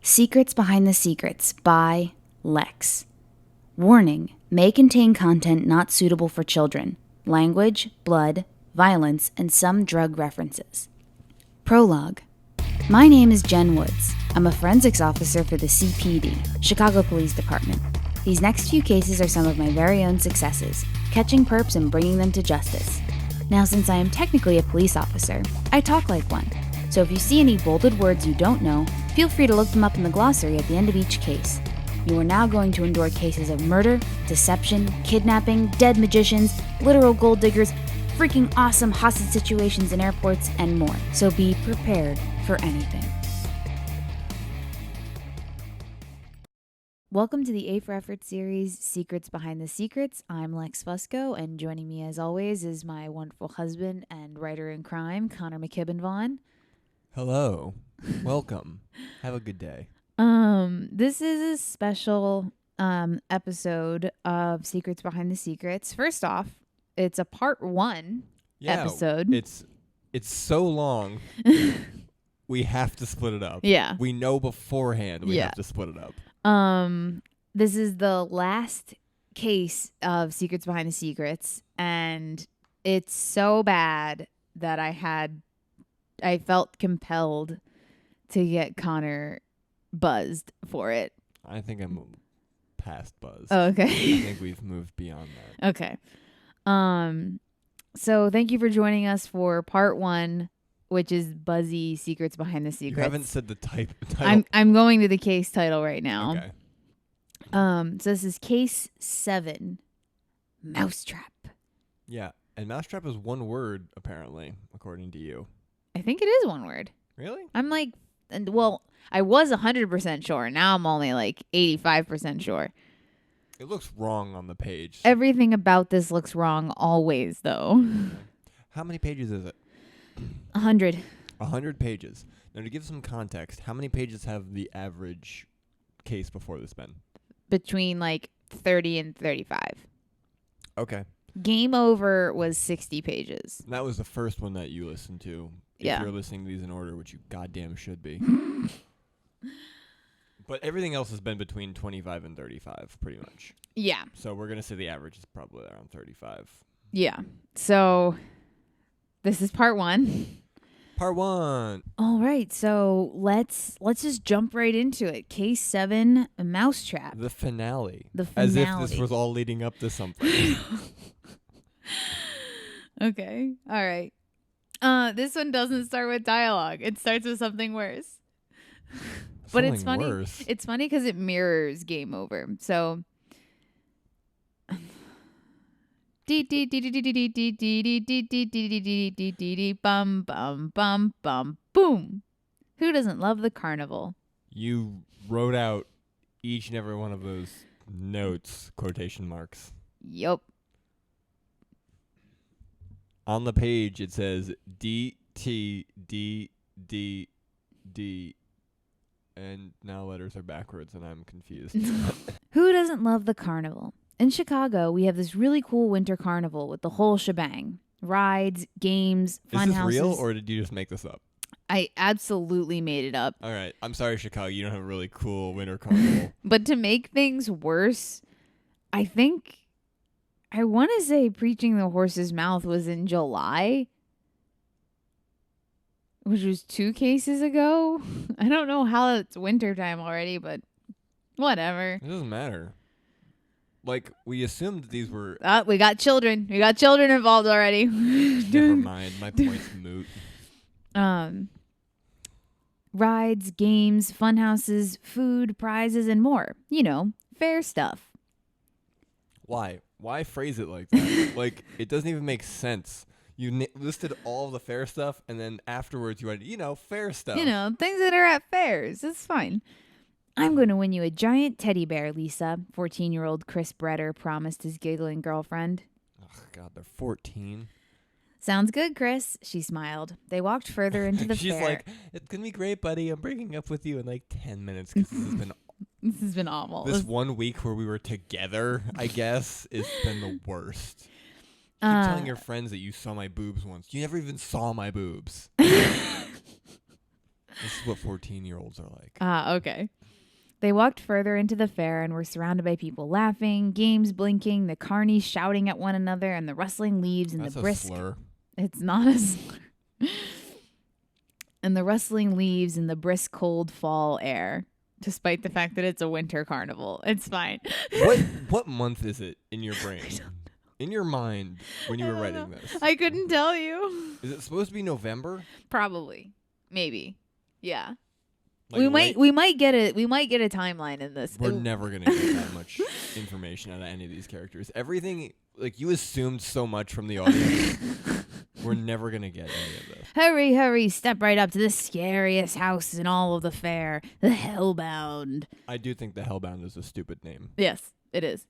Secrets Behind the Secrets by Lexx. Warning, may contain content not suitable for children. Language, blood, violence, and some drug references. Prologue. My name is Jen Woods. I'm a forensics officer for the CPD, Chicago Police Department. These next few cases are some of my very own successes, catching perps and bringing them to justice. Now, since I am technically a police officer, I talk like one. So if you see any bolded words you don't know, feel free to look them up in the glossary at the end of each case. You are now going to endure cases of murder, deception, kidnapping, dead magicians, literal gold diggers, freaking awesome hostage situations in airports, and more. So be prepared for anything. Welcome to the A for Effort series, Secrets Behind the Secrets. I'm Lex Fusco, and joining me as always is my wonderful husband and writer in crime, Connor McKibben-Vaughn. Hello. Welcome. Have a good day. This is a special episode of Secrets Behind the Secrets. First off, it's a part 1 episode. It's so long. We have to split it up. Yeah. We know beforehand we have to split it up. This is the last case of Secrets Behind the Secrets, and it's so bad that I felt compelled to get Connor buzzed for it. I think I'm past buzz. Oh, okay. I think we've moved beyond that. Okay. So thank you for joining us for part 1, which is Buzzy Secrets Behind the Secrets. You haven't said the title. I'm going to the case title right now. Okay. So this is case 7, Mousetrap. Yeah, and mousetrap is one word apparently, according to you. I think it is one word. Really? I'm like, well, I was 100% sure. Now I'm only like 85% sure. It looks wrong on the page. Everything about this looks wrong always, though. How many pages is it? 100. 100 pages. Now, to give some context, how many pages have the average case before this been? Between like 30 and 35. Okay. Game Over was 60 pages. And that was the first one that you listened to. If you're listening to these in order, which you goddamn should be. But everything else has been between 25 and 35, pretty much. Yeah. So we're going to say the average is probably around 35. Yeah. So this is part 1. Part 1. All right. So let's just jump right into it. Case 7, Mousetrap. The finale. The finale. As if this was all leading up to something. Okay. All right. This one doesn't start with dialogue. It starts with something worse. But it's funny. Worse. It's funny because it mirrors Game Over. So. Bum bum bum bum boom. Who doesn't love the carnival? You wrote out each and every one of those notes, quotation marks. Yup. On the page, it says D, T, D, D, D, and now letters are backwards, and I'm confused. Who doesn't love the carnival? In Chicago, we have this really cool winter carnival with the whole shebang. Rides, games, fun houses. Is this real, or did you just make this up? I absolutely made it up. All right. I'm sorry, Chicago. You don't have a really cool winter carnival. But to make things worse, I want to say Preaching the Horse's Mouth was in July, which was 2 cases ago. I don't know how it's wintertime already, but whatever. It doesn't matter. Like, we assumed that these were... We got children. We got children involved already. Never mind. My point's moot. Rides, games, fun houses, food, prizes, and more. You know, fair stuff. Why? Why phrase it like that? Like, it doesn't even make sense. You listed all the fair stuff, and then afterwards you went, fair stuff. Things that are at fairs. It's fine. I'm going to win you a giant teddy bear, Lisa, 14-year-old Chris Bretter promised his giggling girlfriend. Oh, God, they're 14. Sounds good, Chris, she smiled. They walked further into the She's fair. like, it's going to be great, buddy. I'm breaking up with you in like 10 minutes because this has been awful. This 1 week where we were together, I guess, has been the worst. Keep telling your friends that you saw my boobs once. You never even saw my boobs. This is what 14-year-olds are like. Okay. They walked further into the fair and were surrounded by people laughing, games blinking, the carnies shouting at one another, and the rustling leaves and That's the a brisk. slur. It's not a slur. And the rustling leaves and the brisk cold fall air, despite the fact that it's a winter carnival. It's fine. What month is it in your brain? In your mind when you were writing this? I couldn't tell you. Is it supposed to be November? Probably. Maybe. Yeah. Like we might get a timeline in this. We're never gonna get that much information out of any of these characters. Everything, like, you assumed so much from the audience. We're never gonna get any of this. Hurry, hurry, step right up to the scariest house in all of the fair, the Hellbound. I do think the Hellbound is a stupid name. Yes, it is.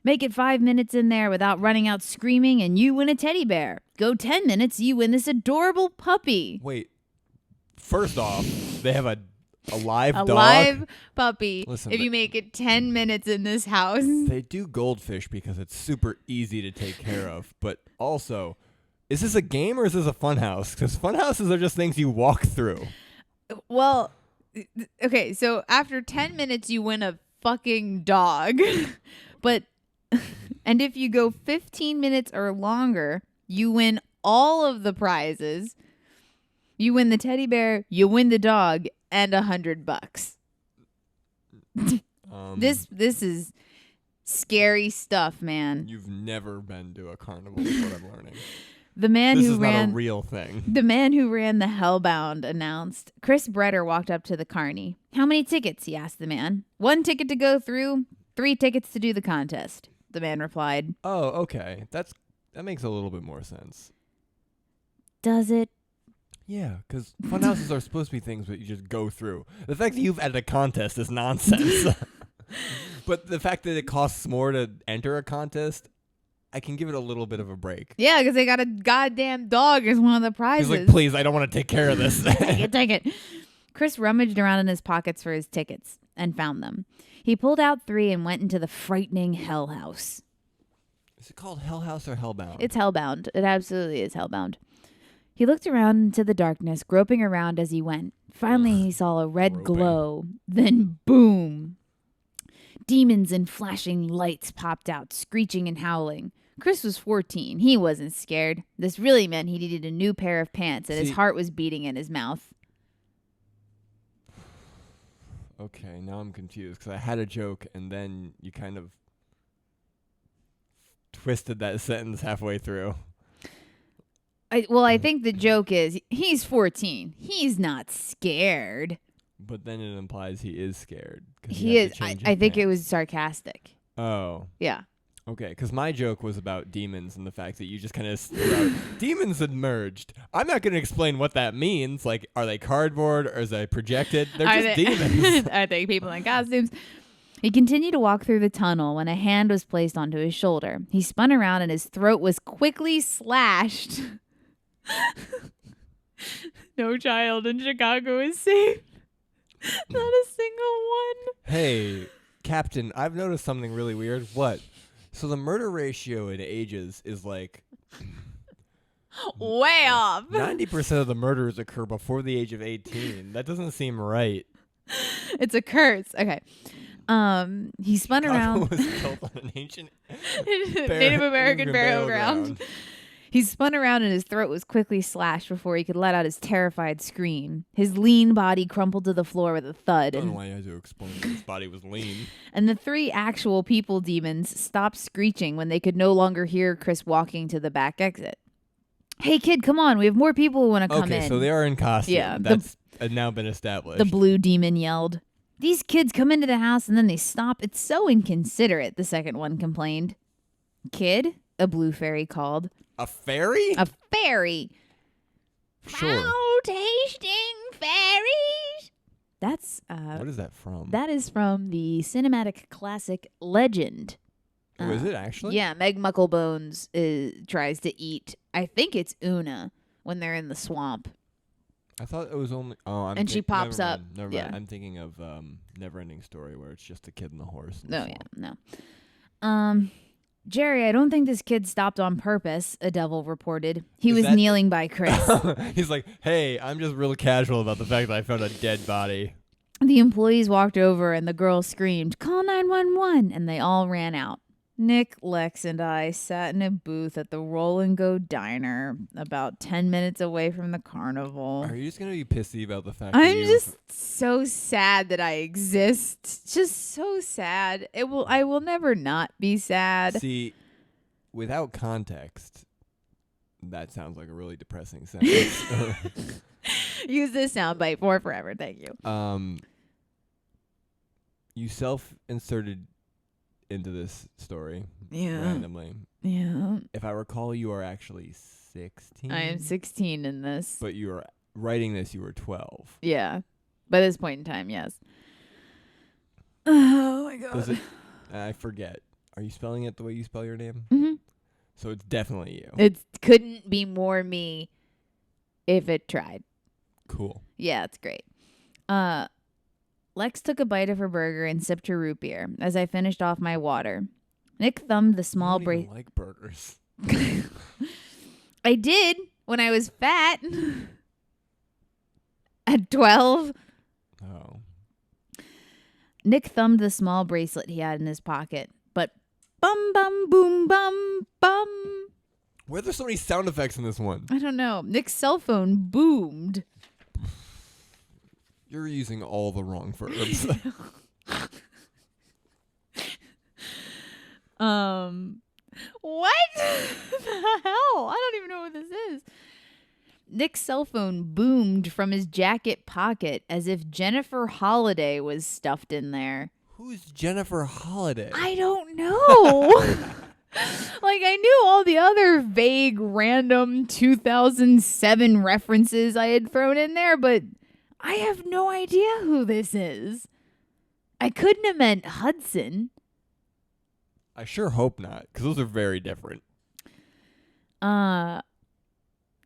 Make it 5 minutes in there without running out screaming, and you win a teddy bear. Go 10 minutes, you win this adorable puppy. Wait, first off, they have a live dog? A live puppy. Listen, if you make it 10 minutes in this house. They do goldfish because it's super easy to take care of. But also, is this a game or is this a fun house? Because fun houses are just things you walk through. Well, okay, so after 10 minutes, you win a fucking dog. But, and if you go 15 minutes or longer, you win all of the prizes. You win the teddy bear, you win the dog, and $100. This is scary stuff, man. You've never been to a carnival, is what I'm learning. This is not a real thing. The man who ran the Hellbound announced. Chris Bretter walked up to the carny. How many tickets? He asked the man. 1 ticket to go through, 3 tickets to do the contest. The man replied. Oh, okay. That makes a little bit more sense. Does it? Yeah, because fun houses are supposed to be things that you just go through. The fact that you've added a contest is nonsense. But the fact that it costs more to enter a contest, I can give it a little bit of a break. Yeah, because they got a goddamn dog as one of the prizes. He's like, please, I don't want to take care of this. Take it. Chris rummaged around in his pockets for his tickets and found them. He pulled out 3 and went into the frightening Hell House. Is it called Hell House or Hellbound? It's Hellbound. It absolutely is Hellbound. He looked around into the darkness, groping around as he went. Finally, he saw a red glow. Then, boom! Demons and flashing lights popped out, screeching and howling. Chris was 14. He wasn't scared. This really meant he needed a new pair of pants, and his heart was beating in his mouth. Okay, now I'm confused, because I had a joke, and then you kind of twisted that sentence halfway through. I think the joke is he's 14. He's not scared. But then it implies he is scared. He is. I think it was sarcastic. Oh. Yeah. Okay, because my joke was about demons and the fact that you just kind of threw out, demons emerged. I'm not going to explain what that means. Like, are they cardboard or is they projected? They're just demons. Are they people in costumes? He continued to walk through the tunnel when a hand was placed onto his shoulder. He spun around and his throat was quickly slashed. No child in Chicago is safe. Not a single one. Hey, Captain, I've noticed something really weird. What? So the murder ratio in ages is like way off. 90% of the murders occur before the age of 18. That doesn't seem right. It's a curse. Okay. He spun around. Was built on an ancient Native American burial ground. He spun around and his throat was quickly slashed before he could let out his terrified scream. His lean body crumpled to the floor with a thud. I don't know why I had to explain that his body was lean. And the 3 actual people demons stopped screeching when they could no longer hear Chris walking to the back exit. Hey, kid, come on. We have more people who want to come in. Okay, so they are in costume. Yeah. That's now been established. The blue demon yelled. These kids come into the house and then they stop. It's so inconsiderate, the second one complained. Kid? A blue fairy called. A fairy? A fairy. Sure. Foul tasting fairies. That's what is that from? That is from the cinematic classic Legend. Oh, is it actually? Yeah, Meg Mucklebones tries to eat. I think it's Una when they're in the swamp. I thought it was only. And she pops up. Never yeah. mind. I'm thinking of Neverending Story where it's just a kid and the horse. No, yeah, no. Jerry, I don't think this kid stopped on purpose, a devil reported. He Is was that- kneeling by Chris. He's like, hey, I'm just real casual about the fact that I found a dead body. The employees walked over and the girl screamed, "Call 911," and they all ran out. Nick, Lex, and I sat in a booth at the Roll and Go Diner about 10 minutes away from the carnival. Are you just going to be pissy about the fact I'm just so sad that I exist. Just so sad. I will never not be sad. See, without context, that sounds like a really depressing sentence. Use this soundbite for forever. Thank you. You self-inserted into this story Yeah. randomly. Yeah. If I recall, you are actually 16. I am 16 in this. But you are writing this, you were 12. Yeah. By this point in time, yes. Oh, my God. Does it, I forget. Are you spelling it the way you spell your name? Mm-hmm. So it's definitely you. It couldn't be more me if it tried. Cool. Yeah, it's great. Lex took a bite of her burger and sipped her root beer as I finished off my water. Nick thumbed the small I brace. don't even like burgers. I did when I was fat. At 12. Oh. Nick thumbed the small bracelet he had in his pocket. But bum bum boom bum bum. Why are there so many sound effects in this one? I don't know. Nick's cell phone boomed. You're using all the wrong verbs. What the hell? I don't even know what this is. Nick's cell phone boomed from his jacket pocket as if Jennifer Holliday was stuffed in there. Who's Jennifer Holliday? I don't know. Like, I knew all the other vague, random 2007 references I had thrown in there, but I have no idea who this is. I couldn't have meant Hudson. I sure hope not, because those are very different.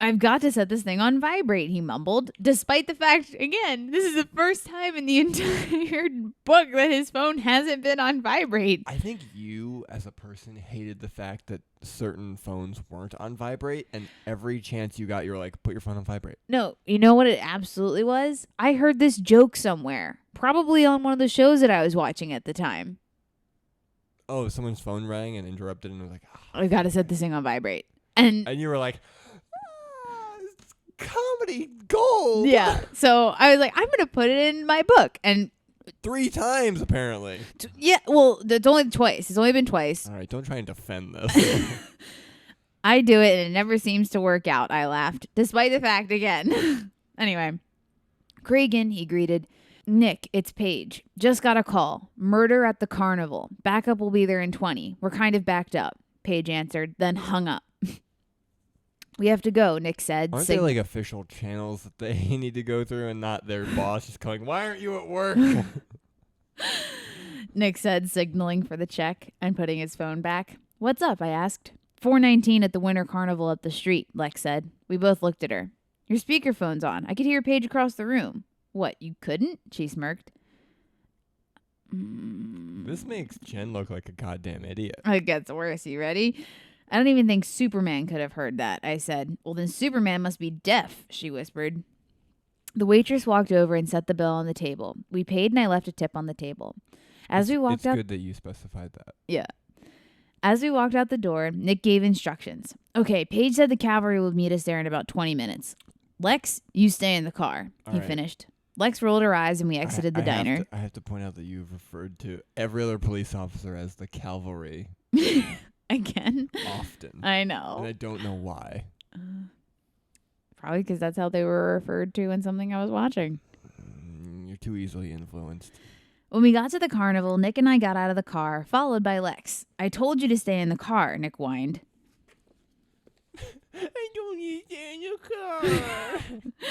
I've got to set this thing on vibrate, he mumbled, despite the fact, again, this is the first time in the entire book that his phone hasn't been on vibrate. I think you, as a person, hated the fact that certain phones weren't on vibrate, and every chance you got, you were like, put your phone on vibrate. No, you know what it absolutely was? I heard this joke somewhere, probably on one of the shows that I was watching at the time. Oh, someone's phone rang and interrupted, and I was like, I got to set this thing on vibrate. And you were like, it's comedy gold. yeah, so I was like, I'm going to put it in my book. And 3 times, apparently. yeah, well, it's only twice. It's only been twice. All right, don't try and defend this. I do it, and it never seems to work out, I laughed, despite the fact, again. Anyway, Kragan, he greeted. Nick, it's Paige. Just got a call. Murder at the carnival. Backup will be there in 20. We're kind of backed up. Paige answered, then hung up. We have to go, Nick said. Aren't there like official channels that they need to go through and not their boss just going, why aren't you at work? Nick said, signaling for the check and putting his phone back. What's up? I asked. 4:19 at the winter carnival up the street, Lex said. We both looked at her. Your speakerphone's on. I could hear Paige across the room. What, you couldn't? She smirked. This makes Jen look like a goddamn idiot. It gets worse. You ready? I don't even think Superman could have heard that, I said. Well, then Superman must be deaf, she whispered. The waitress walked over and set the bill on the table. We paid and I left a tip on the table. As we walked out... It's good that you specified that. Yeah. As we walked out the door, Nick gave instructions. Okay, Paige said the cavalry will meet us there in about 20 minutes. Lex, you stay in the car, he finished. Lex rolled her eyes and we exited the diner. I have to point out that you've referred to every other police officer as the cavalry. Again? Often. I know. And I don't know why. Probably because that's how they were referred to in something I was watching. You're too easily influenced. When we got to the carnival, Nick and I got out of the car, followed by Lex. I told you to stay in the car, Nick whined. I don't need to stay in the car.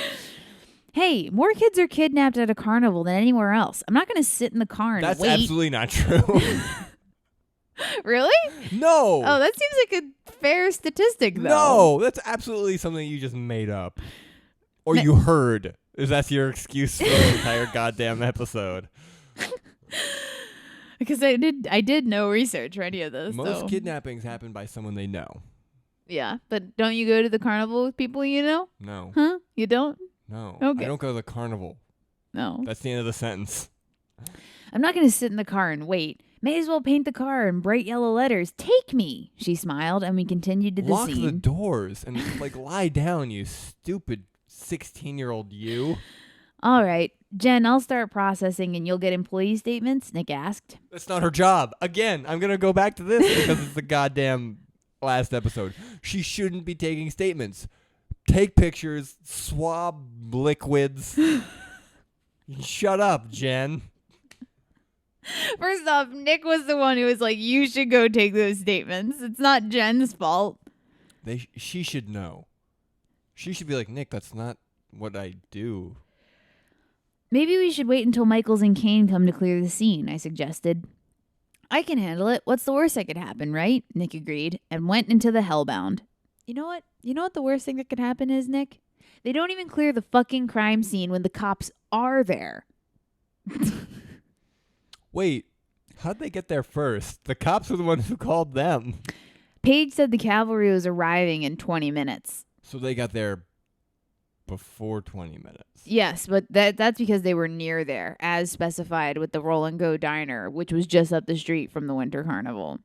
Hey, more kids are kidnapped at a carnival than anywhere else. I'm not going to sit in the car and That's wait. That's absolutely not true. Really? No. Oh, that seems like a fair statistic, though. No, that's absolutely something you just made up. Or you heard. Is that your excuse for the entire goddamn episode? Because I did no research for any of this. Most so. kidnappings happen by someone they know. Yeah, but don't you go to the carnival with people you know? No. Huh? You don't? No. Okay. I don't go to the carnival. No. That's the end of the sentence. I'm not going to sit in the car and wait. May as well paint the car in bright yellow letters. Take me, she smiled, and we continued to the Lock scene. the doors and lie down, you stupid 16-year-old you. All right, Jen, I'll start processing and you'll get employee statements, Nick asked. That's not her job. Again, I'm going to go back to this because it's the goddamn last episode. She shouldn't be taking statements. Take pictures, swab liquids. Shut up, Jen. First off, Nick was the one who was like, you should go take those statements. It's not Jen's fault. She should know. She should be like, Nick, that's not what I do. Maybe we should wait until Michaels and Kane come to clear the scene, I suggested. I can handle it. What's the worst that could happen, right? Nick agreed and went into the hellbound. You know what? You know what the worst thing that could happen is, Nick? They don't even clear the fucking crime scene when the cops are there. Wait, how'd they get there first? The cops were the ones who called them. Paige said the cavalry was arriving in 20 minutes. So they got there before 20 minutes. Yes, but that's because they were near there, as specified with the Roll and Go Diner, which was just up the street from the Winter Carnival.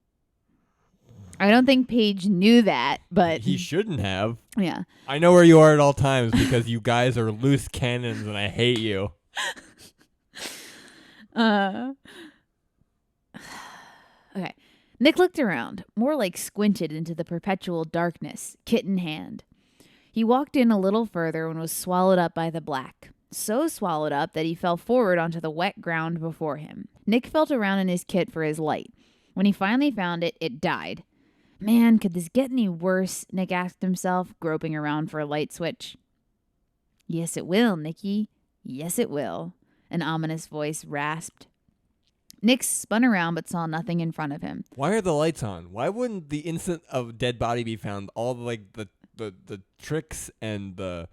I don't think Paige knew that, but... He shouldn't have. Yeah. I know where you are at all times because you guys are loose cannons and I hate you. Okay. Nick looked around, more like squinted into the perpetual darkness, kit in hand. He walked in a little further and was swallowed up by the black. So swallowed up that he fell forward onto the wet ground before him. Nick felt around in his kit for his light. When he finally found it, it died. Man, could this get any worse? Nick asked himself, groping around for a light switch. Yes, it will, Nicky. Yes, it will. An ominous voice rasped. Nick spun around but saw nothing in front of him. Why are the lights on? Why wouldn't the instant of dead body be found, all the tricks and the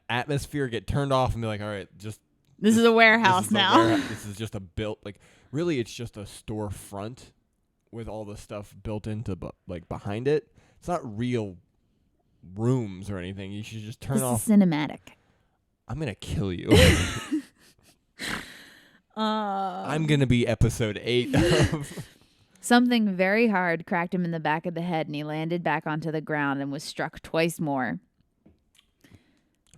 atmosphere get turned off and be like, all right, just... This is a warehouse now. This is just a built... really, it's just a storefront with all the stuff built into behind it. It's not real rooms or anything. You should just turn off... This is cinematic. I'm going to kill you. I'm going to be episode 8 of... Something very hard cracked him in the back of the head, and he landed back onto the ground and was struck twice more.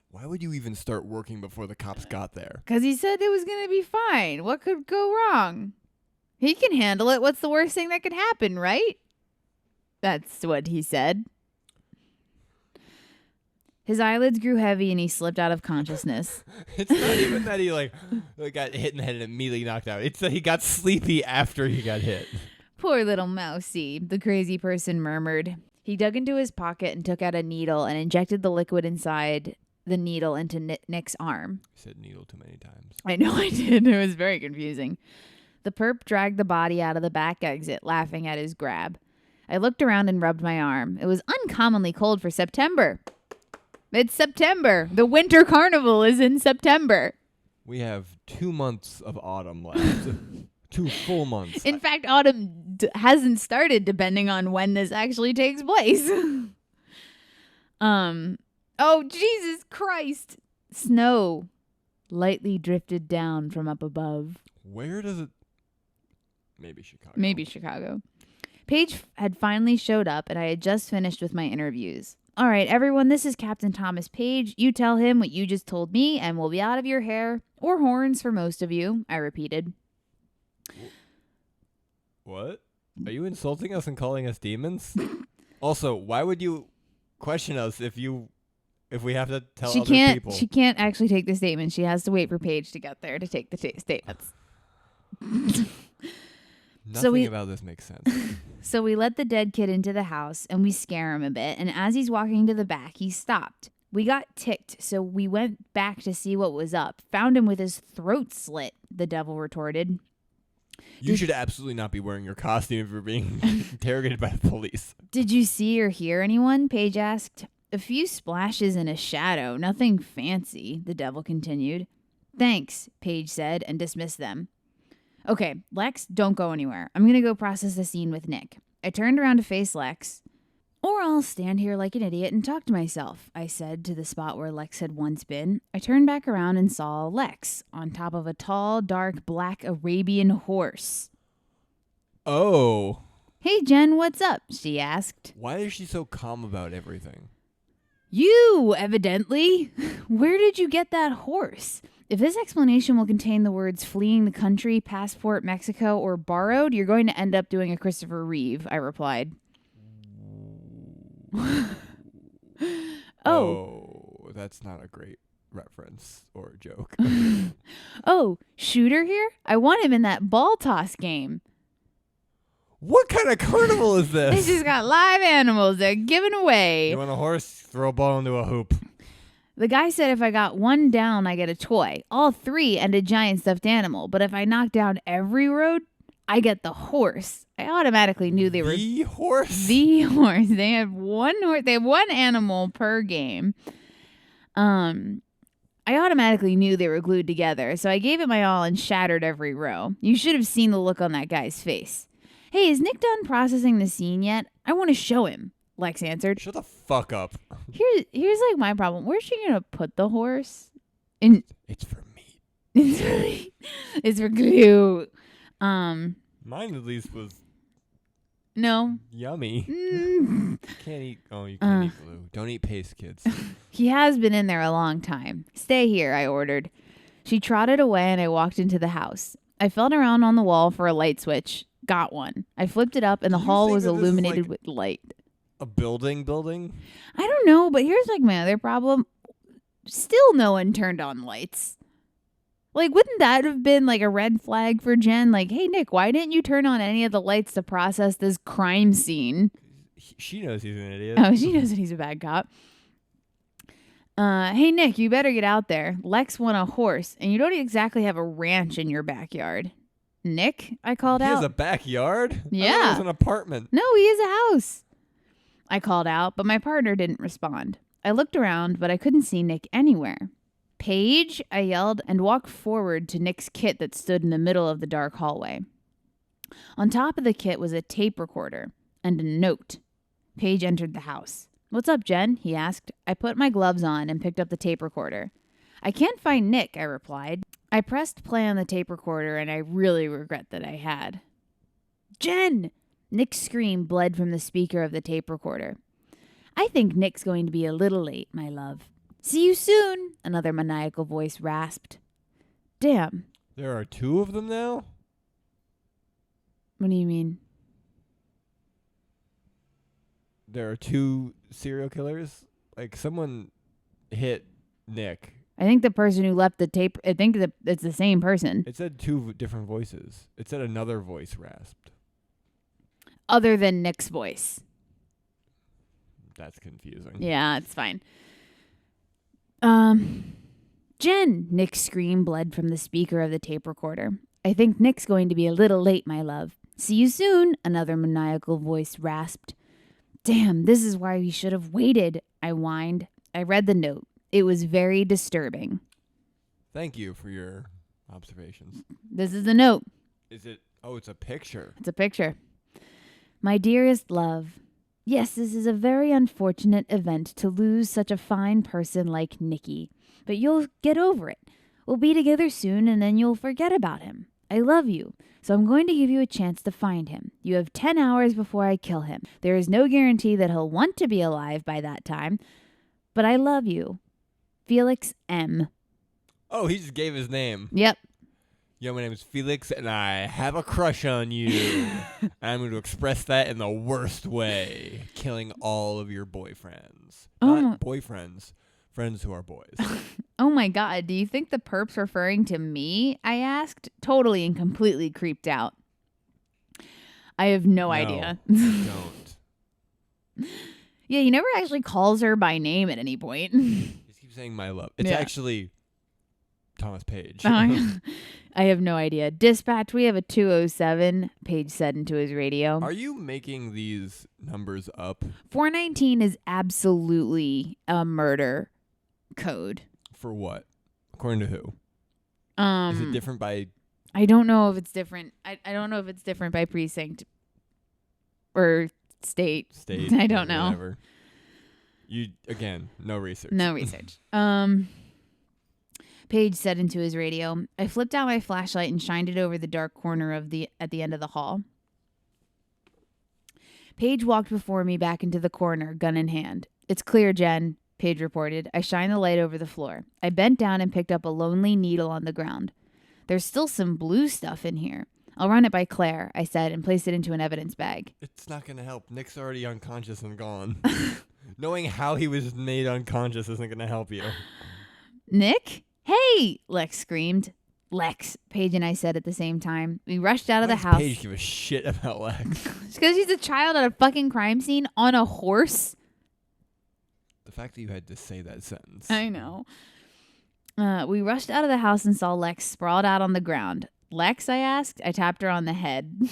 Why would you even start working before the cops got there? Because he said it was going to be fine. What could go wrong? He can handle it. What's the worst thing that could happen, right? That's what he said. His eyelids grew heavy and he slipped out of consciousness. It's not even that he got hit in the head and immediately knocked out. It's that he got sleepy after he got hit. Poor little mousey, the crazy person murmured. He dug into his pocket and took out a needle and injected the liquid inside the needle into Nick's arm. I said needle too many times. I know I did. It was very confusing. The perp dragged the body out of the back exit, laughing at his grab. I looked around and rubbed my arm. It was uncommonly cold for September. It's September. The Winter Carnival is in September. We have 2 months of autumn left. 2 full months. In fact, autumn hasn't started, depending on when this actually takes place. Oh, Jesus Christ. Snow lightly drifted down from up above. Where does it... Maybe Chicago. Maybe Chicago. Paige had finally showed up, and I had just finished with my interviews. All right, everyone, this is Captain Thomas Page. You tell him what you just told me, and we'll be out of your hair, or horns for most of you, I repeated. What? Are you insulting us and calling us demons? Also, why would you question us if we have to tell other people? She can't actually take the statement. She has to wait for Paige to get there to take the statements. Nothing about this makes sense. So we let the dead kid into the house, and we scare him a bit, and as he's walking to the back, he stopped. We got ticked, so we went back to see what was up. Found him with his throat slit, the devil retorted. You should absolutely not be wearing your costume if you're being interrogated by the police. Did you see or hear anyone? Paige asked. A few splashes and a shadow, nothing fancy, the devil continued. Thanks, Paige said, and dismissed them. Okay, Lex, don't go anywhere. I'm going to go process the scene with Nick. I turned around to face Lex. Or I'll stand here like an idiot and talk to myself, I said to the spot where Lex had once been. I turned back around and saw Lex on top of a tall, dark, black Arabian horse. Oh. Hey, Jen, what's up? She asked. Why is she so calm about everything? You, evidently. Where did you get that horse? If this explanation will contain the words fleeing the country, passport, Mexico, or borrowed, you're going to end up doing a Christopher Reeve, I replied. Oh, that's not a great reference or joke. Oh, Shooter here? I want him in that ball toss game. What kind of carnival is They this? just got live animals they're giving away. You want a horse? Throw a ball into a hoop. The guy said if I got one down, I get a toy. All three and a giant stuffed animal. But if I knock down every road, I get the horse. I automatically knew they were The horse? the horse. They have one horse. They have one animal per game. I automatically knew they were glued together, so I gave it my all and shattered every row. You should have seen the look on that guy's face. Hey, is Nick done processing the scene yet? I want to show him, Lex answered. Shut the fuck up. Here's like my problem. Where's she gonna put the horse? In It's for meat. it's for glue. Mine at least was No. yummy. Can't eat. Oh, you can't eat glue. Don't eat paste, kids. He has been in there a long time. Stay here, I ordered. She trotted away and I walked into the house. I felt around on the wall for a light switch. Got one. I flipped it up and the Do you hall think was that this is illuminated like with light. A building? I don't know, but here's like my other problem. Still no one turned on lights. Like, wouldn't that have been like a red flag for Jen? Like, hey, Nick, why didn't you turn on any of the lights to process this crime scene? She knows he's an idiot. Oh, she knows that he's a bad cop. Hey, Nick, you better get out there. Lex won a horse, and you don't exactly have a ranch in your backyard. Nick, I called He out. has a backyard? I thought Yeah. it was an apartment. No, he is a house. I called out, but my partner didn't respond. I looked around, but I couldn't see Nick anywhere. Paige, I yelled, and walked forward to Nick's kit that stood in the middle of the dark hallway. On top of the kit was a tape recorder and a note. Paige entered the house. What's up, Jen? He asked. I put my gloves on and picked up the tape recorder. I can't find Nick, I replied. I pressed play on the tape recorder, and I really regret that I had. Jen! Nick's scream bled from the speaker of the tape recorder. I think Nick's going to be a little late, my love. See you soon, another maniacal voice rasped. Damn. There are two of them now? What do you mean? There are two serial killers? Like, someone hit Nick. I think the person who left the tape, I think that it's the same person. It said two different voices. It said another voice rasped. Other than Nick's voice. That's confusing. Yeah, it's fine. Jen, Nick's scream bled from the speaker of the tape recorder. I think Nick's going to be a little late, my love. See you soon, another maniacal voice rasped. Damn, this is why we should have waited, I whined. I read the note. It was very disturbing. Thank you for your observations. This is the note. Is it? Oh, it's a picture. It's a picture. My dearest love, yes, this is a very unfortunate event to lose such a fine person like Nicky, but you'll get over it. We'll be together soon and then you'll forget about him. I love you, so I'm going to give you a chance to find him. You have 10 hours before I kill him. There is no guarantee that he'll want to be alive by that time, but I love you. Felix M. Oh, he just gave his name. Yep. Yo, my name is Felix, and I have a crush on you. I'm going to express that in the worst way. Killing all of your boyfriends. Not boyfriends. Friends who are boys. Oh my God, do you think the perp's referring to me? I asked, totally and completely creeped out. I have no idea. Don't. Yeah, he never actually calls her by name at any point. Just keep saying my love. It's actually Thomas Page. I have no idea. Dispatch, we have a 207, Page said into his radio. Are you making these numbers up? 419 is absolutely a murder code. For what? According to who? Is it different by I don't know if it's different. I don't know if it's different by precinct or state. State. I don't know. Whatever. Again, no research. No research. Paige said into his radio. I flipped out my flashlight and shined it over the dark corner at the end of the hall. Paige walked before me back into the corner, gun in hand. It's clear, Jen, Paige reported. I shined the light over the floor. I bent down and picked up a lonely needle on the ground. There's still some blue stuff in here. I'll run it by Claire, I said, and placed it into an evidence bag. It's not going to help. Nick's already unconscious and gone. Knowing how he was made unconscious isn't going to help you. Nick? Hey! Lex screamed. Lex, Paige and I said at the same time. We rushed out of the house. Paige give a shit about Lex? It's because she's a child at a fucking crime scene on a horse. The fact that you had to say that sentence. I know. We rushed out of the house and saw Lex sprawled out on the ground. Lex, I asked. I tapped her on the head.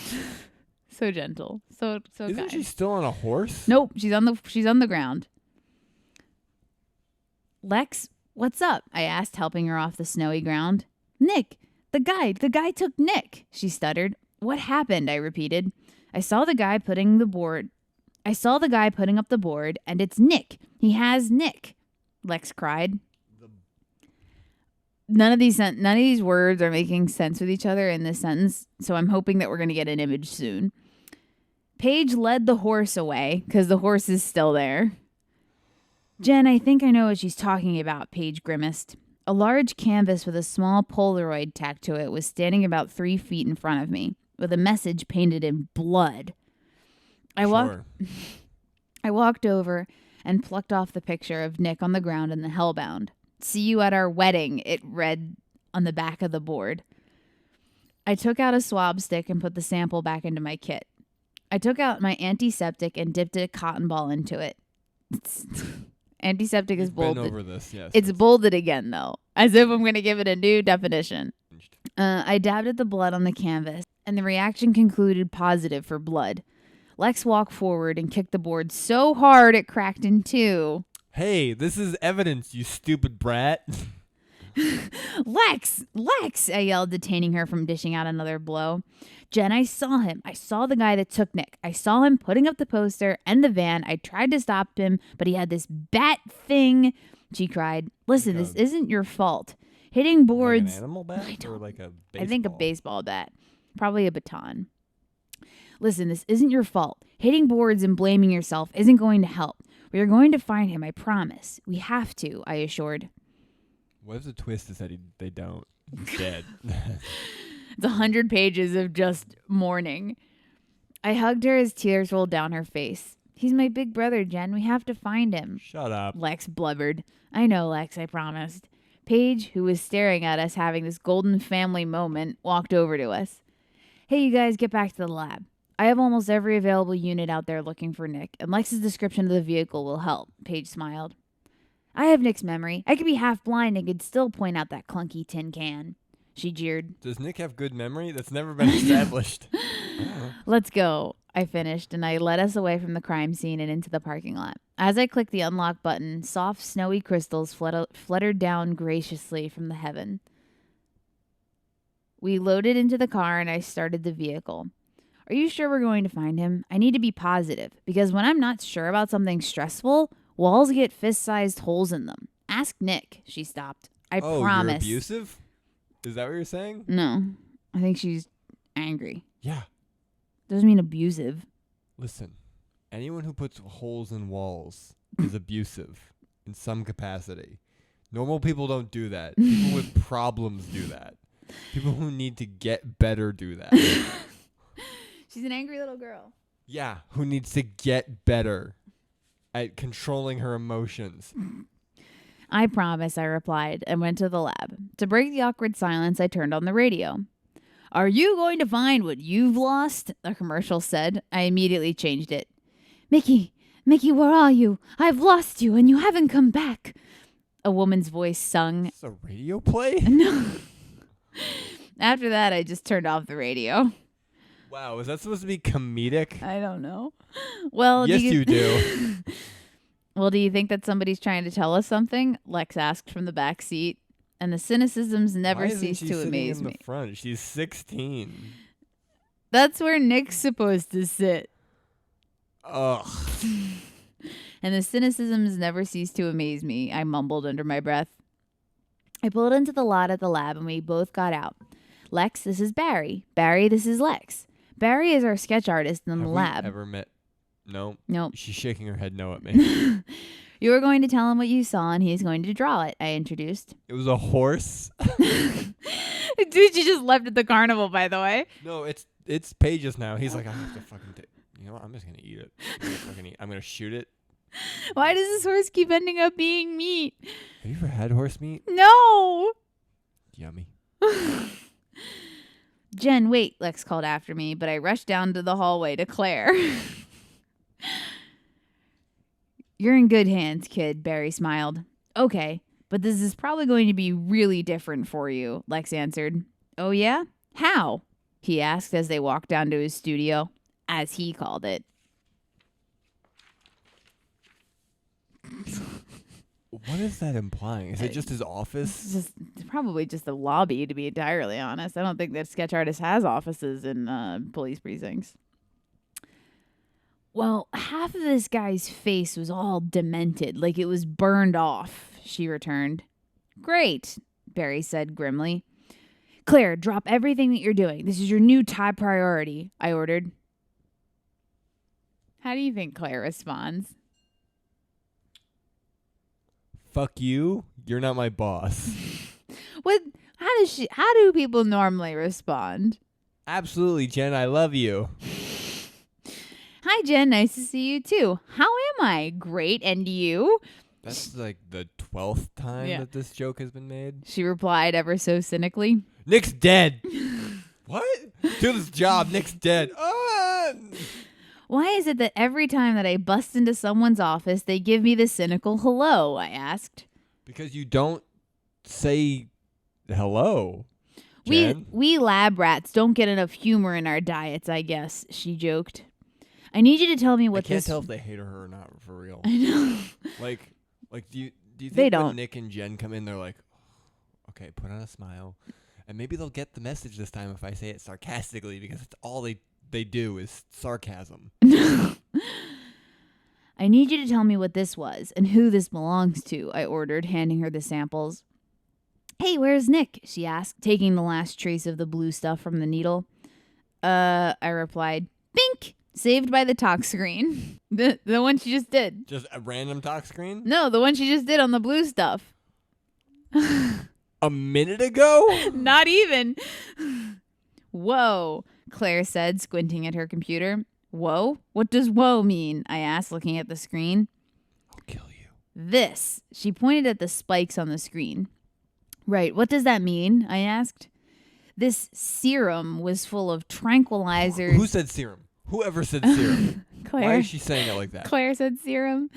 So gentle. So Isn't kind. she still on a horse? Nope, she's on the ground. Lex, what's up? I asked, helping her off the snowy ground. Nick, the guy took Nick, she stuttered. What happened? I repeated. I saw the guy putting up the board, and it's Nick. He has Nick, Lex cried. None of these words are making sense with each other in this sentence, so I'm hoping that we're going to get an image soon. Paige led the horse away, because the horse is still there. Jen, I think I know what she's talking about, Paige grimaced. A large canvas with a small Polaroid tacked to it was standing about 3 feet in front of me, with a message painted in blood. I walked over and plucked off the picture of Nick on the ground in the hellbound. See you at our wedding, it read on the back of the board. I took out a swab stick and put the sample back into my kit. I took out my antiseptic and dipped a cotton ball into it. Antiseptic is bolded. Been over this, yes. It's bolded again, though, as if I'm going to give it a new definition. I dabbed at the blood on the canvas, and the reaction concluded positive for blood. Lex walked forward and kicked the board so hard it cracked in two. Hey, this is evidence, you stupid brat. Lex! I yelled, detaining her from dishing out another blow. Jen, I saw him. I saw the guy that took Nick. I saw him putting up the poster and the van. I tried to stop him, but he had this bat thing. She cried. Listen, this isn't your fault. Hitting boards... Like an animal bat or like a baseball? I think a baseball bat. Probably a baton. Listen, this isn't your fault. Hitting boards and blaming yourself isn't going to help. We are going to find him, I promise. We have to, I assured. What if the twist is that they don't? He's dead. It's 100 pages of just mourning. I hugged her as tears rolled down her face. He's my big brother, Jen. We have to find him. Shut up. Lex blubbered. I know, Lex, I promised. Paige, who was staring at us having this golden family moment, walked over to us. Hey, you guys, get back to the lab. I have almost every available unit out there looking for Nick, and Lex's description of the vehicle will help, Paige smiled. I have Nick's memory. I could be half blind and could still point out that clunky tin can. She jeered. Does Nick have good memory? That's never been established. Let's go, I finished, and I led us away from the crime scene and into the parking lot. As I clicked the unlock button, soft, snowy crystals fluttered down graciously from the heaven. We loaded into the car, and I started the vehicle. Are you sure we're going to find him? I need to be positive, because when I'm not sure about something stressful, walls get fist-sized holes in them. Ask Nick. She stopped. I promise. You're abusive? Is that what you're saying? No. I think she's angry. Yeah. Doesn't mean abusive. Listen, anyone who puts holes in walls is abusive in some capacity. Normal people don't do that. People with problems do that. People who need to get better do that. She's an angry little girl. Yeah, who needs to get better at controlling her emotions. I promise, I replied, and went to the lab. To break the awkward silence, I turned on the radio. Are you going to find what you've lost? The commercial said. I immediately changed it. Mickey, where are you? I've lost you, and you haven't come back. A woman's voice sung. Is this a radio play? No. After that, I just turned off the radio. Wow, is that supposed to be comedic? I don't know. Well, yes, you do. Well, do you think that somebody's trying to tell us something? Lex asked from the back seat. and the cynicisms never Why isn't cease she to sitting amaze in me. the front? She's 16. That's where Nick's supposed to sit. Ugh. And the cynicisms never cease to amaze me, I mumbled under my breath. I pulled into the lot at the lab and we both got out. Lex, this is Barry. Barry, this is Lex. Barry is our sketch artist in the Have lab. we ever met? No. Nope. She's shaking her head no at me. You are going to tell him what you saw and he's going to draw it, I introduced. It was a horse. Dude, you just left at the carnival, by the way. No, it's Paige's now. He's like, I have to fucking take. You know what? I'm just gonna eat it. I'm gonna shoot it. Why does this horse keep ending up being meat? Have you ever had horse meat? No. Yummy. Jen, wait, Lex called after me, but I rushed down to the hallway to Claire. You're in good hands, kid, Barry smiled. Okay, but this is probably going to be really different for you, Lex answered. Oh yeah? How? He asked as they walked down to his studio, as he called it. What is that implying? Is it just his office? It's probably just a lobby, to be entirely honest. I don't think that sketch artist has offices in police precincts. Well, half of this guy's face was all demented, like it was burned off, she returned. Great, Barry said grimly. Claire, drop everything that you're doing. This is your new top priority, I ordered. How do you think Claire responds? Fuck you. You're not my boss. What? How do people normally respond? Absolutely, Jen. I love you. Hi, Jen. Nice to see you, too. How am I? Great. And you? That's like the 12th time that this joke has been made. She replied ever so cynically. Nick's dead. What? Do this job. Nick's dead. Why is it that every time that I bust into someone's office, they give me the cynical hello? I asked. Because you don't say hello, Jen. We lab rats don't get enough humor in our diets, I guess, she joked. I need you to tell me what I can't tell if they hate her or not, for real. I know. Like, do you think They when don't. Nick and Jen come in, they're like, okay, put on a smile, and maybe they'll get the message this time if I say it sarcastically, because it's all they do is sarcasm. I need you to tell me what this was and who this belongs to, I ordered, handing her the samples. Hey, where's Nick? She asked, taking the last trace of the blue stuff from the needle. I replied, Bink! Saved by the talk screen. The one she just did. Just a random talk screen? No, the one she just did on the blue stuff. A minute ago? Not even. Whoa, Claire said, squinting at her computer. Whoa? What does whoa mean? I asked, looking at the screen. I'll kill you. This. She pointed at the spikes on the screen. Right, what does that mean? I asked. This serum was full of tranquilizers. Who said serum? Whoever said serum. Claire. Why is she saying it like that? Claire said serum.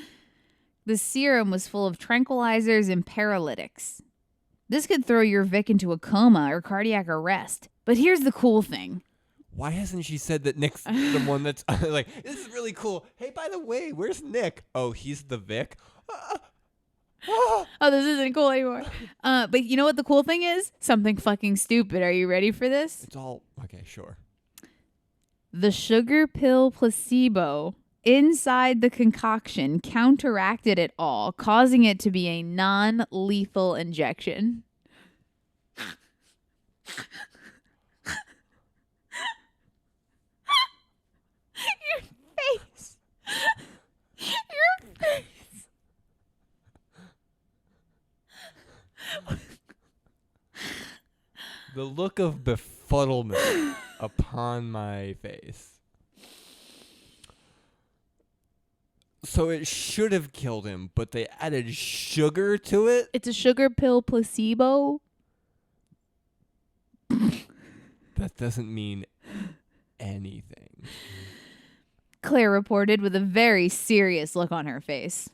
The serum was full of tranquilizers and paralytics. This could throw your Vic into a coma or cardiac arrest. But here's the cool thing. Why hasn't she said that Nick's the one that's like, this is really cool. Hey, by the way, where's Nick? Oh, he's the Vic? Oh, this isn't cool anymore. But you know what the cool thing is? Something fucking stupid. Are you ready for this? It's all, okay, sure. The sugar pill placebo inside the concoction counteracted it all, causing it to be a non-lethal injection. Your face. Your face. The look of befuddlement upon my face. So it should have killed him, but they added sugar to it? It's a sugar pill placebo. That doesn't mean anything. Claire reported with a very serious look on her face.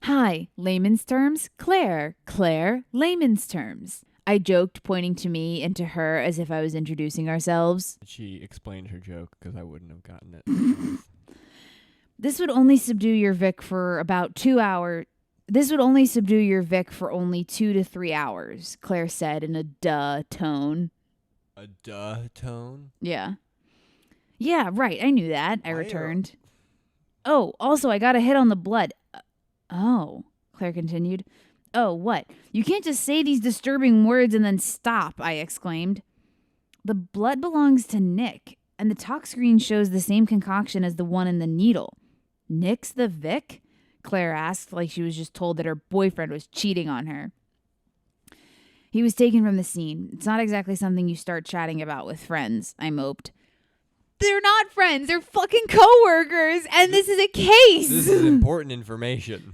Hi, layman's terms, Claire. Claire, layman's terms. I joked, pointing to me and to her as if I was introducing ourselves. She explained her joke because I wouldn't have gotten it. This would only subdue your Vic for about 2 hours. This would only subdue your Vic for only 2 to 3 hours, Claire said in a duh tone. A duh tone? Yeah. Yeah, right. I knew that, I Why returned. Oh, also, I got a hit on the blood. Oh, Claire continued. Oh, what? You can't just say these disturbing words and then stop, I exclaimed. The blood belongs to Nick, and the talk screen shows the same concoction as the one in the needle. Nick's the Vic? Claire asked, like she was just told that her boyfriend was cheating on her. He was taken from the scene. It's not exactly something you start chatting about with friends, I moped. They're not friends. They're fucking coworkers, and this is a case. This is important information.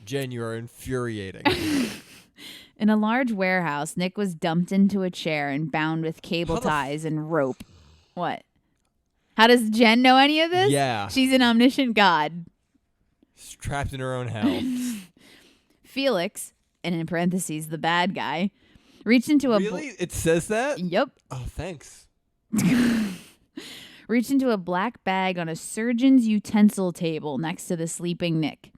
Jen, you are infuriating. In a large warehouse, Nick was dumped into a chair and bound with cable ties and rope. What? How does Jen know any of this? Yeah. She's an omniscient god. She's trapped in her own hell. Felix, and in parentheses, the bad guy, reached into a... Really? It says that? Yep. Oh, thanks. Reached into a black bag on a surgeon's utensil table next to the sleeping Nick.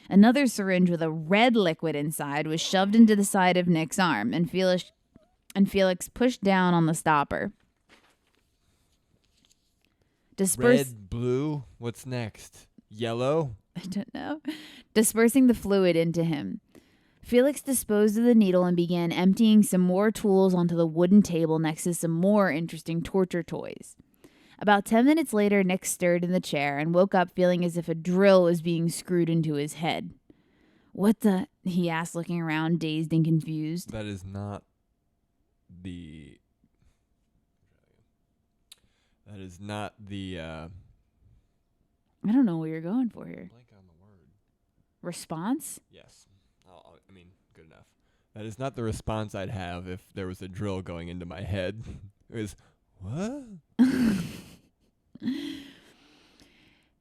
Another syringe with a red liquid inside was shoved into the side of Nick's arm, and Felix pushed down on the stopper. Red, blue, what's next? Yellow? I don't know. Dispersing the fluid into him. Felix disposed of the needle and began emptying some more tools onto the wooden table next to some more interesting torture toys. About 10 minutes later, Nick stirred in the chair and woke up feeling as if a drill was being screwed into his head. What the? He asked, looking around, dazed and confused. That is not the... That is not the... I don't know what you're going for here. Blank on the word. Response? Yes. I mean, good enough. That is not the response I'd have if there was a drill going into my head. It was, what?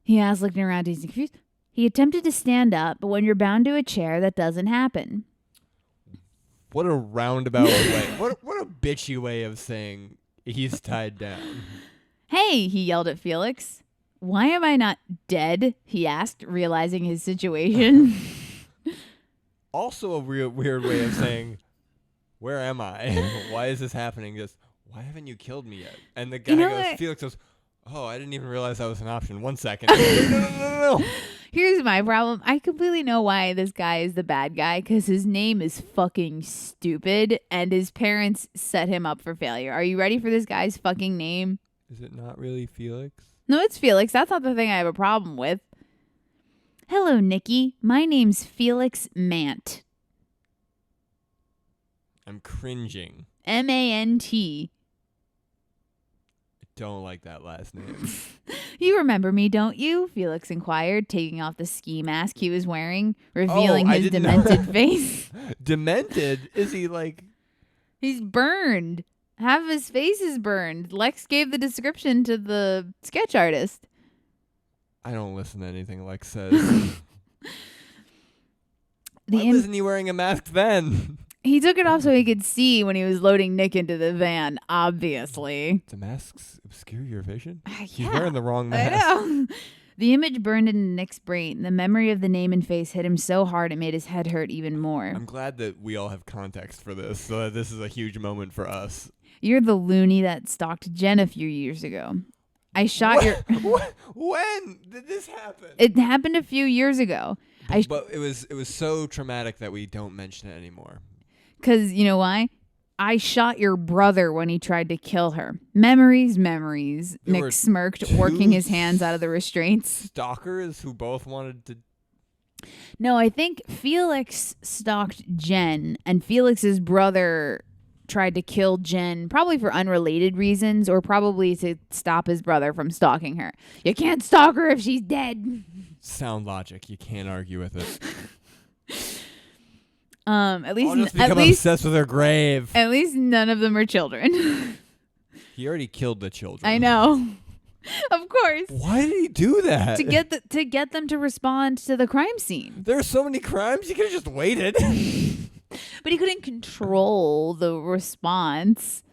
He asked, looking around, he's confused. He attempted to stand up, but when you're bound to a chair, that doesn't happen. What a roundabout way. What a bitchy way of saying he's tied down. Hey, he yelled at Felix. Why am I not dead? He asked, realizing his situation. Also a weird way of saying, where am I? Why is this happening? Just, why haven't you killed me yet? And the guy goes, Felix goes, oh, I didn't even realize that was an option. 1 second. No. Here's my problem. I completely know why this guy is the bad guy, because his name is fucking stupid, and his parents set him up for failure. Are you ready for this guy's fucking name? Is it not really Felix? No, it's Felix. That's not the thing I have a problem with. Hello, Nikki. My name's Felix Mant. I'm cringing. M-A-N-T. I don't like that last name. You remember me, don't you? Felix inquired, taking off the ski mask he was wearing, revealing his demented face. Demented? Is he like... He's burned. Half of his face is burned. Lex gave the description to the sketch artist. I don't listen to anything Lex says. Why wasn't he wearing a mask then? He took it off so he could see when he was loading Nick into the van, obviously. Do masks obscure your vision? He's Yeah, wearing the wrong mask. I know. The image burned into Nick's brain. The memory of the name and face hit him so hard it made his head hurt even more. I'm glad that we all have context for this, so that this is a huge moment for us. You're the loony that stalked Jen a few years ago. I shot your... When did this happen? It happened a few years ago. But it was so traumatic that we don't mention it anymore. Because, you know why? I shot your brother when he tried to kill her. Memories. Nick smirked, working his hands out of the restraints. Stalkers who both wanted to... No, I think Felix stalked Jen, and Felix's brother tried to kill Jen, probably for unrelated reasons, or probably to stop his brother from stalking her. You can't stalk her if she's dead. Sound logic. You can't argue with it. At least, I'll just become obsessed with her grave. At least none of them are children. He already killed the children. I know. Of course. Why did he do that? To get them to respond to the crime scene. There are so many crimes. You could have just waited. But he couldn't control the response.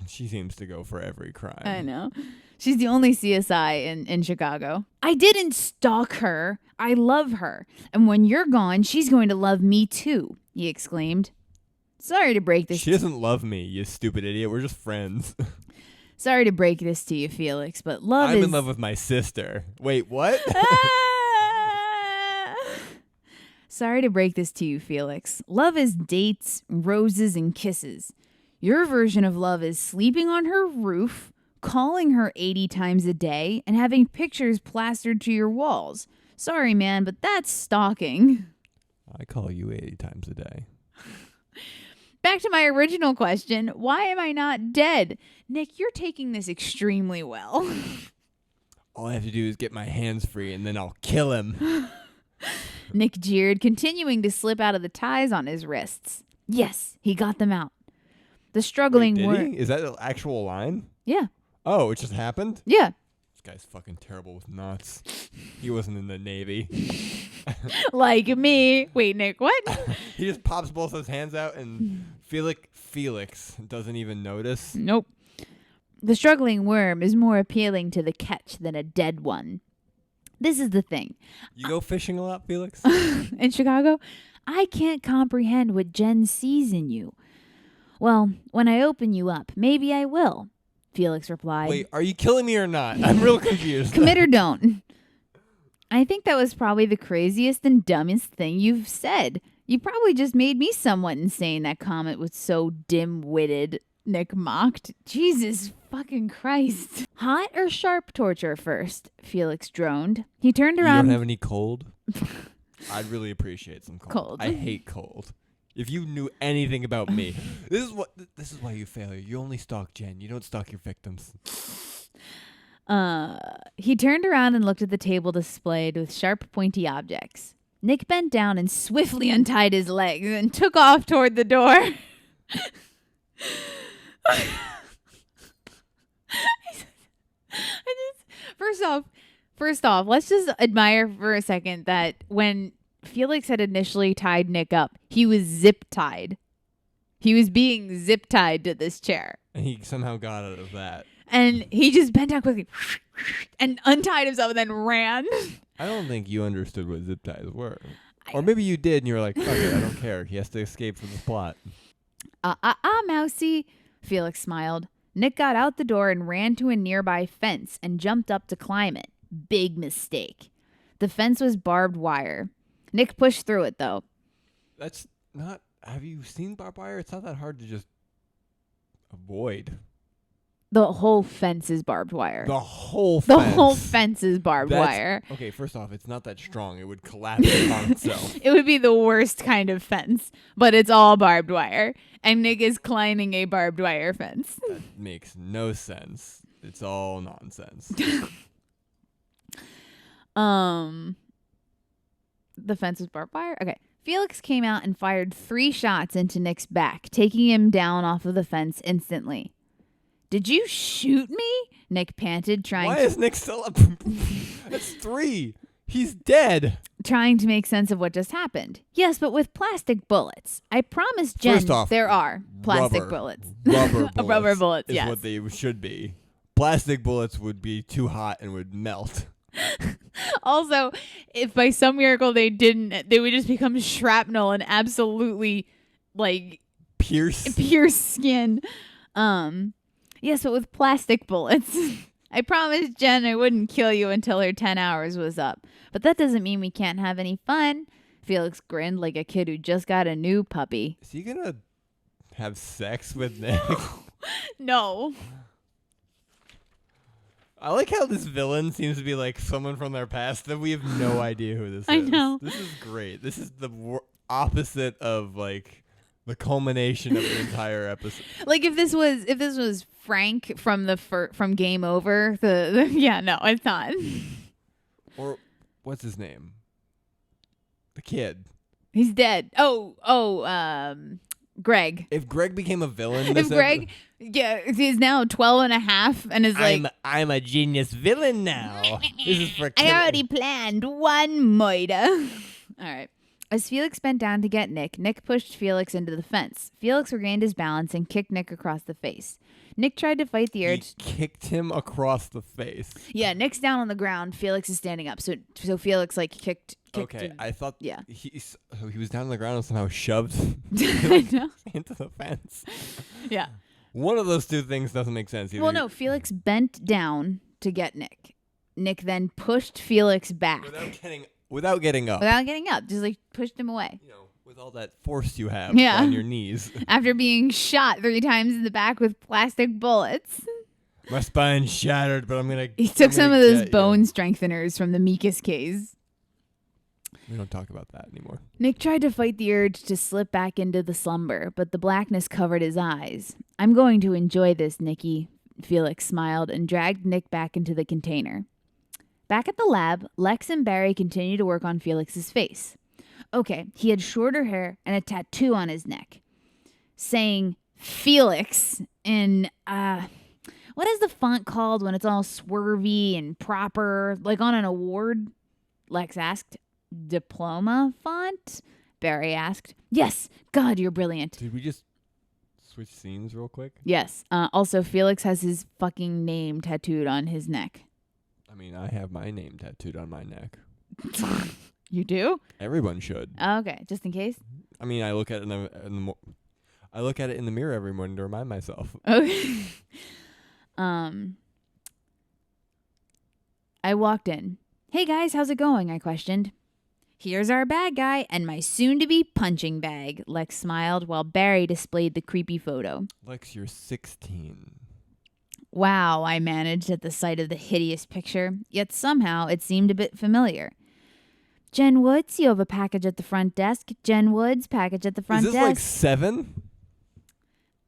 She seems to go for every crime. I know. She's the only CSI in Chicago. I didn't stalk her. I love her. And when you're gone, she's going to love me too, he exclaimed. Sorry to break this. She doesn't love me, you stupid idiot. We're just friends. Sorry to break this to you, Felix, but I'm in love with my sister. Wait, what? Sorry to break this to you, Felix. Love is dates, roses, and kisses. Your version of love is sleeping on her roof, calling her 80 times a day, and having pictures plastered to your walls. Sorry, man, but that's stalking. I call you 80 times a day. Back to my original question, why am I not dead? Nick, you're taking this extremely well. All I have to do is get my hands free, and then I'll kill him. Nick jeered, continuing to slip out of the ties on his wrists. Yes, he got them out. The struggling Wait, is that an actual line? Yeah. Oh, it just happened? Yeah. This guy's fucking terrible with knots. He wasn't in the Navy. Like me. Wait, Nick, what? He just pops both his hands out, and Felix doesn't even notice. Nope. The struggling worm is more appealing to the catch than a dead one. This is the thing. You go fishing a lot, Felix? In Chicago, I can't comprehend what Jen sees in you. Well, when I open you up, maybe I will, Felix replied. Wait, are you killing me or not? I'm real confused. Commit or don't. I think that was probably the craziest and dumbest thing you've said. You probably just made me somewhat insane. That comment was so dim-witted, Nick mocked. Jesus fucking Christ. Hot or sharp torture first? Felix droned. He turned around. You don't have any cold? I'd really appreciate some cold. I hate cold. If you knew anything about me, this is why you fail. You only stalk Jen. You don't stalk your victims. He turned around and looked at the table displayed with sharp, pointy objects. Nick bent down and swiftly untied his legs and took off toward the door. First off, let's just admire for a second that when Felix had initially tied Nick up, he was zip tied. He was being zip tied to this chair. And he somehow got out of that. And he just bent down quickly and untied himself and then ran. I don't think you understood what zip ties were. Or maybe you did and you were like, fuck it, I don't care. He has to escape from the plot. Mousy, Felix smiled. Nick got out the door and ran to a nearby fence and jumped up to climb it. Big mistake. The fence was barbed wire. Nick pushed through it, though. That's not... Have you seen barbed wire? It's not that hard to just avoid. The whole fence is barbed wire. The whole fence is barbed wire. Okay, first off, it's not that strong. It would collapse upon itself. It would be the worst kind of fence, but it's all barbed wire. And Nick is climbing a barbed wire fence. That makes no sense. It's all nonsense. The fence was barbed wire? Okay. Felix came out and fired 3 shots into Nick's back, taking him down off of the fence instantly. Did you shoot me? Nick panted, Why is Nick still up? That's 3. He's dead. Trying to make sense of what just happened. Yes, but with plastic bullets. I promised Jen First off, there are plastic bullets. Rubber bullets. Rubber bullets, is yes. what they should be. Plastic bullets would be too hot and would melt. Also, if by some miracle they didn't, they would just become shrapnel and absolutely like pierce skin. Yes, but with plastic bullets. I promised Jen I wouldn't kill you until her 10 hours was up. But that doesn't mean we can't have any fun. Felix grinned like a kid who just got a new puppy. Is he gonna have sex with Nick? No. I like how this villain seems to be like someone from their past that we have no idea who this is. I know. This is great. This is the opposite of like the culmination of the entire episode. Like if this was Frank from from Game Over, yeah, no, it's not. Or what's his name? The kid. He's dead. Greg. If Greg became a villain, He's now 12 and a half and is like, I'm a genius villain now. This is for I already planned one murder. All right. As Felix bent down to get Nick, Nick pushed Felix into the fence. Felix regained his balance and kicked Nick across the face. Nick tried to fight the urge. He kicked him across the face. Yeah, Nick's down on the ground. Felix is standing up. So Felix like kicked Okay, him. I thought Yeah. he was down on the ground and somehow shoved I know. into the fence. Yeah. One of those two things doesn't make sense. Either. Well, no, Felix bent down to get Nick. Nick then pushed Felix back. Without getting up. Without getting up. Just like pushed him away. You know, with all that force you have on your knees. After being shot 3 times in the back with plastic bullets. My spine's shattered, but I'm going to... He took some of those bone strengtheners from the Mikas case. We don't talk about that anymore. Nick tried to fight the urge to slip back into the slumber, but the blackness covered his eyes. I'm going to enjoy this, Nicky, Felix smiled and dragged Nick back into the container. Back at the lab, Lex and Barry continued to work on Felix's face. Okay, he had shorter hair and a tattoo on his neck, saying Felix in, what is the font called when it's all swervy and proper, like on an award? Lex asked. Diploma font? Barry asked. Yes, God, you're brilliant. Did we just switch scenes real quick? Yes. Also, Felix has his fucking name tattooed on his neck. I mean, I have my name tattooed on my neck. You do? Everyone should. Okay, just in case. I mean, I look at it I look at it in the mirror every morning to remind myself. Okay. I walked in. Hey guys, how's it going? I questioned. Here's our bad guy and my soon-to-be punching bag, Lex smiled while Barry displayed the creepy photo. Lex, you're 16. Wow, I managed at the sight of the hideous picture, yet somehow it seemed a bit familiar. Jen Woods, you have a package at the front desk. Jen Woods, package at the front desk. Is this like 7?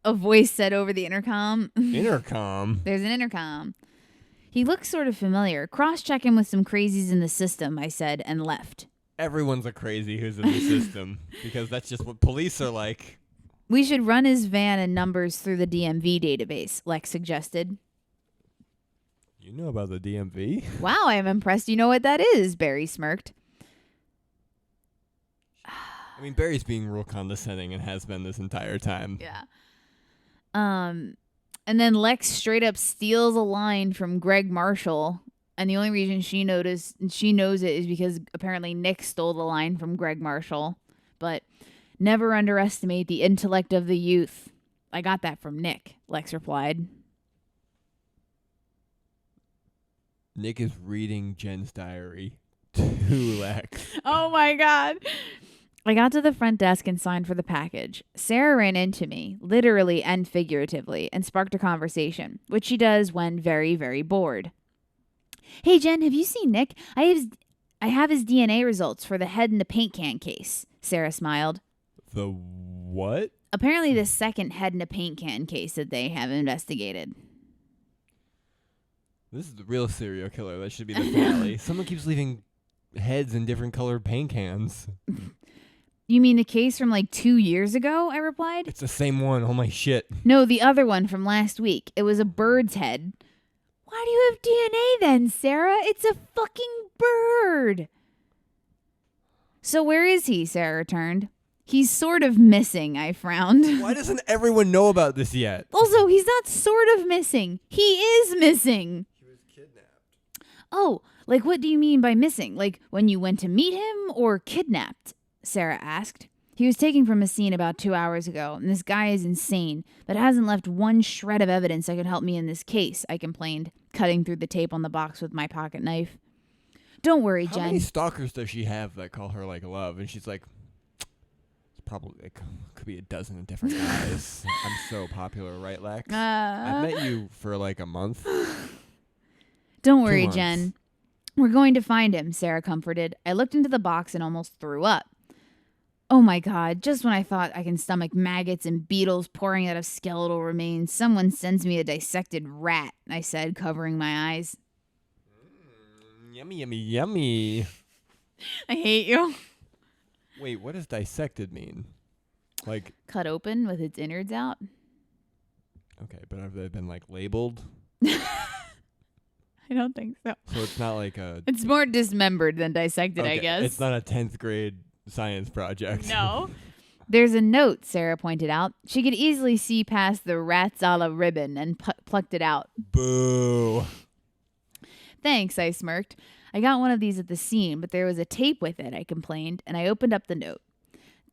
A voice said over the intercom. Intercom? There's an intercom. He looked sort of familiar. Cross-check him with some crazies in the system, I said, and left. Everyone's a crazy who's in the system, because that's just what police are like. We should run his van and numbers through the DMV database, Lex suggested. You know about the DMV? Wow, I am impressed you know what that is, Barry smirked. I mean, Barry's being real condescending and has been this entire time. Yeah. And then Lex straight up steals a line from Greg Marshall, and the only reason she knows it is because apparently Nick stole the line from Greg Marshall. But never underestimate the intellect of the youth. I got that from Nick, Lex replied. Nick is reading Jen's diary to Lex. Oh my God. I got to the front desk and signed for the package. Sarah ran into me, literally and figuratively, and sparked a conversation, which she does when very, very bored. Hey, Jen, have you seen Nick? I have his DNA results for the head in the paint can case. Sarah smiled. The what? Apparently the second head in a paint can case that they have investigated. This is the real serial killer. That should be the finale. Someone keeps leaving heads in different colored paint cans. You mean the case from like 2 years ago? I replied. It's the same one. Oh my shit. No, the other one from last week. It was a bird's head. Why do you have DNA then, Sarah? It's a fucking bird. So where is he? Sarah returned. He's sort of missing, I frowned. Why doesn't everyone know about this yet? Also, he's not sort of missing. He is missing. He was kidnapped. Oh, like what do you mean by missing? Like when you went to meet him or kidnapped? Sarah asked. He was taken from a scene about 2 hours ago, and this guy is insane, but hasn't left one shred of evidence that could help me in this case, I complained, cutting through the tape on the box with my pocket knife. Don't worry, Jen. How many stalkers does she have that call her like love? And she's like, it's probably like, could be a dozen different guys. I'm so popular, right, Lex? I've met you for like a month. Don't worry, Jen. We're going to find him, Sarah comforted. I looked into the box and almost threw up. Oh my God, just when I thought I can stomach maggots and beetles pouring out of skeletal remains, someone sends me a dissected rat, I said, covering my eyes. Yummy, yummy, yummy. I hate you. Wait, what does dissected mean? Like cut open with its innards out? Okay, but have they been like labeled? I don't think so. So it's not like a... It's more dismembered than dissected, okay, I guess. It's not a 10th grade science project. No. There's a note, Sarah pointed out. She could easily see past the rats a la ribbon and plucked it out. Boo. Thanks, I smirked. I got one of these at the scene, but there was a tape with it, I complained, and I opened up the note.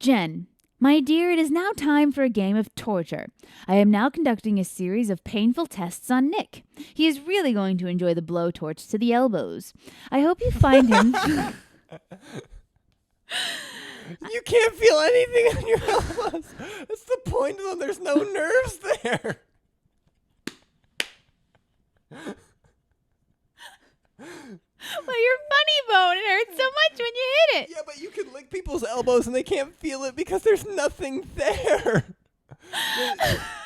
Jen, my dear, it is now time for a game of torture. I am now conducting a series of painful tests on Nick. He is really going to enjoy the blowtorch to the elbows. I hope you find him... You can't feel anything on your elbows. That's the point of them. There's no nerves there. Well, your funny bone, it hurts so much when you hit it. Yeah, but you can lick people's elbows and they can't feel it because there's nothing there.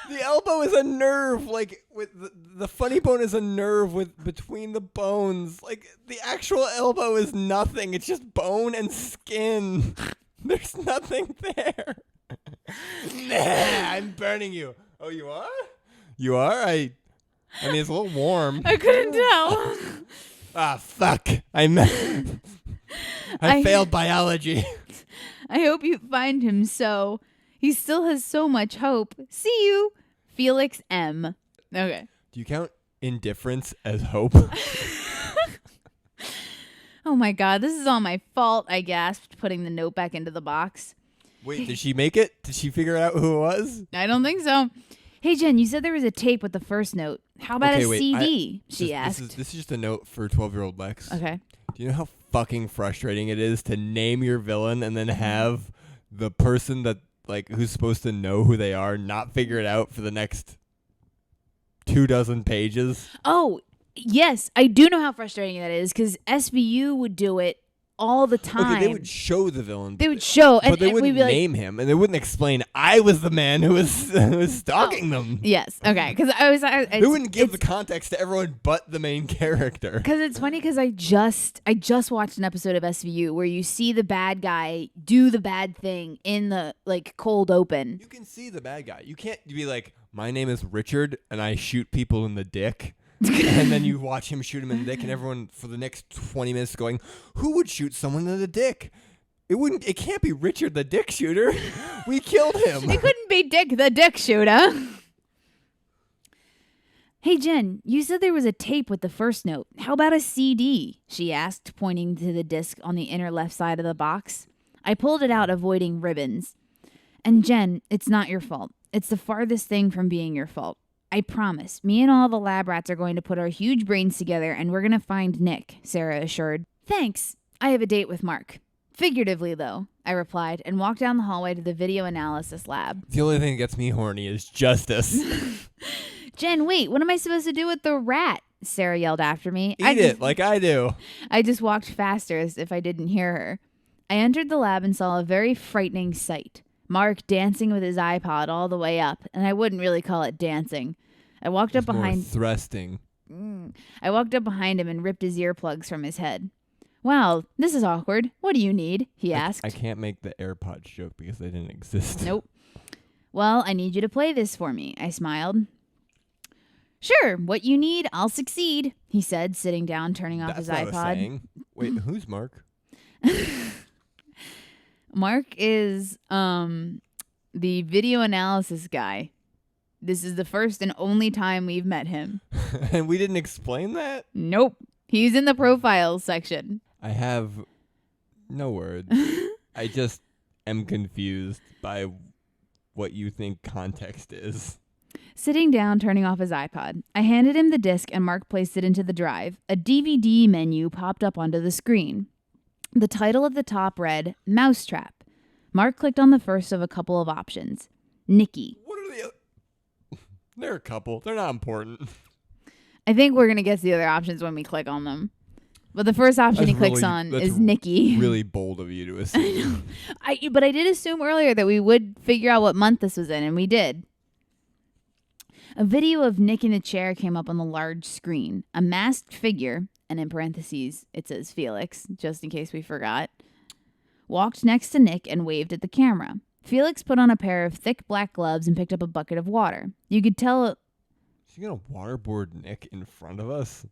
The elbow is a nerve, like with the funny bone is a nerve with between the bones. Like the actual elbow is nothing. It's just bone and skin. There's nothing there. Nah, I'm burning you. Oh, you are? You are? I mean, it's a little warm. I couldn't tell. Ah, fuck. I failed biology. I hope you find him so. He still has so much hope. See you, Felix M. Okay. Do you count indifference as hope? Oh my God, this is all my fault, I gasped, putting the note back into the box. Wait, did she make it? Did she figure out who it was? I don't think so. Hey, Jen, you said there was a tape with the first note. How about a CD? She asked. This is just a note for 12-year-old Lex. Okay. Do you know how fucking frustrating it is to name your villain and then have the person that who's supposed to know who they are not figure it out for the next 24 pages? Oh, yes, I do know how frustrating that is because SVU would do it all the time. Okay, they would show the villain. They would show, but they wouldn't name him, and they wouldn't explain I was the man who was stalking them. Yes, okay, because they wouldn't give the context to everyone but the main character. Because it's funny because I just watched an episode of SVU where you see the bad guy do the bad thing in the cold open. You can see the bad guy. You can't be like, my name is Richard, and I shoot people in the dick. And then you watch him shoot him in the dick, and everyone for the next 20 minutes going, who would shoot someone in the dick? It can't be Richard the dick shooter. We killed him. It couldn't be Dick the dick shooter. Hey, Jen, you said there was a tape with the first note. How about a CD? She asked, pointing to the disc on the inner left side of the box. I pulled it out, avoiding ribbons. And Jen, it's not your fault. It's the farthest thing from being your fault. I promise. Me and all the lab rats are going to put our huge brains together and we're going to find Nick, Sarah assured. Thanks. I have a date with Mark. Figuratively, though, I replied and walked down the hallway to the video analysis lab. The only thing that gets me horny is justice. Jen, wait, what am I supposed to do with the rat? Sarah yelled after me. Eat it like I do. I just walked faster as if I didn't hear her. I entered the lab and saw a very frightening sight. Mark dancing with his iPod all the way up, and I wouldn't really call it dancing. I walked up behind... thrusting. I walked up behind him and ripped his earplugs from his head. Wow, this is awkward. What do you need? He asked. I can't make the AirPods joke because they didn't exist. Nope. Well, I need you to play this for me, I smiled. Sure, what you need, I'll succeed, he said, sitting down, turning off his iPod. That's what I was saying. Wait, who's Mark? Mark is the video analysis guy. This is the first and only time we've met him. And we didn't explain that? Nope. He's in the profiles section. I have no words. I just am confused by what you think context is. Sitting down, turning off his iPod, I handed him the disc and Mark placed it into the drive. A DVD menu popped up onto the screen. The title at the top read, MOUSETRAP. Mark clicked on the first of a couple of options. Nikki. What are the other? There are a couple. They're not important. I think we're going to get to the other options when we click on them. But the first option he clicks on is Nikki. Really bold of you to assume. But I did assume earlier that we would figure out what month this was in, and we did. A video of Nick in a chair came up on the large screen. A masked figure, and in parentheses, it says Felix, just in case we forgot, walked next to Nick and waved at the camera. Felix put on a pair of thick black gloves and picked up a bucket of water. You could tell... Is he going to waterboard Nick in front of us?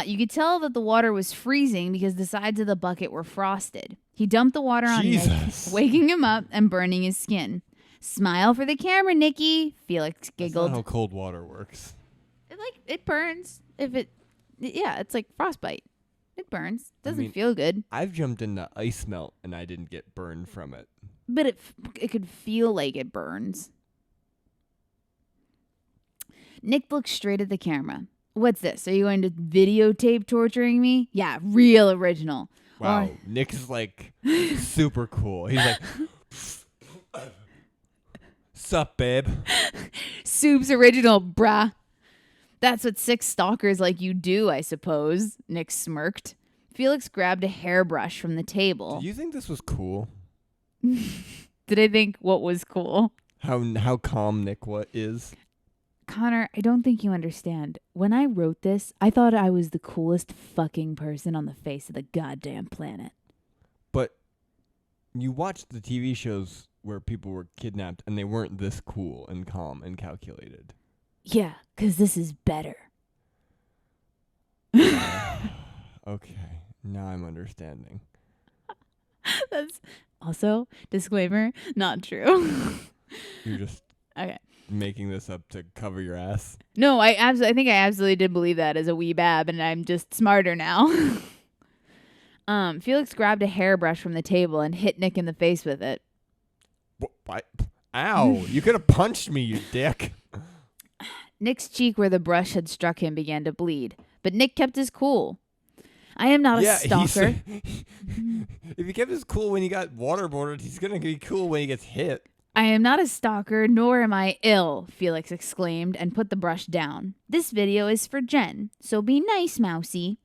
You could tell that the water was freezing because the sides of the bucket were frosted. He dumped the water on Nick, Jesus. waking him up and burning his skin. Smile for the camera, Nicky, Felix That's giggled. not how cold water works. It burns. It's like frostbite. It burns. Doesn't feel good. I've jumped into ice melt and I didn't get burned from it. But it could feel like it burns. Nick looked straight at the camera. What's this? Are you going to videotape torturing me? Yeah, real original. Wow, Nick is like super cool. He's like, sup, babe? Soup's original, bruh. That's what 6 stalkers like you do, I suppose. Nick smirked. Felix grabbed a hairbrush from the table. Do you think this was cool? Did I think what was cool? How calm Nick is? Connor, I don't think you understand. When I wrote this, I thought I was the coolest fucking person on the face of the goddamn planet. But you watched the TV shows where people were kidnapped and they weren't this cool and calm and calculated. Yeah, 'cause this is better. Okay, now I'm understanding. That's also, disclaimer, not true. You're just okay. Making this up to cover your ass. No, I think I absolutely did believe that as a wee bab, and I'm just smarter now. Felix grabbed a hairbrush from the table and hit Nick in the face with it. What? Ow! You could have punched me, you dick. Nick's cheek where the brush had struck him began to bleed, but Nick kept his cool. I am not a stalker. If he kept his cool when he got waterboarded, he's going to be cool when he gets hit. I am not a stalker, nor am I ill, Felix exclaimed and put the brush down. This video is for Jen, so be nice, Mousy.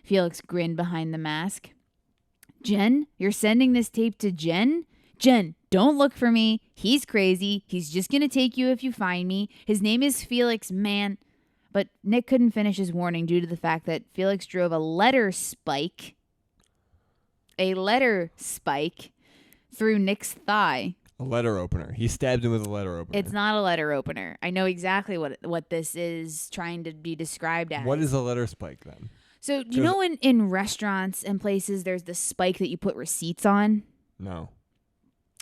Felix grinned behind the mask. Jen? You're sending this tape to Jen? Jen, don't look for me. He's crazy. He's just going to take you if you find me. His name is Felix, man. But Nick couldn't finish his warning due to the fact that Felix drove a letter spike through Nick's thigh. A letter opener. He stabbed him with a letter opener. It's not a letter opener. I know exactly what this is trying to be described as. What is a letter spike then? So do you know in restaurants and places there's the spike that you put receipts on? No.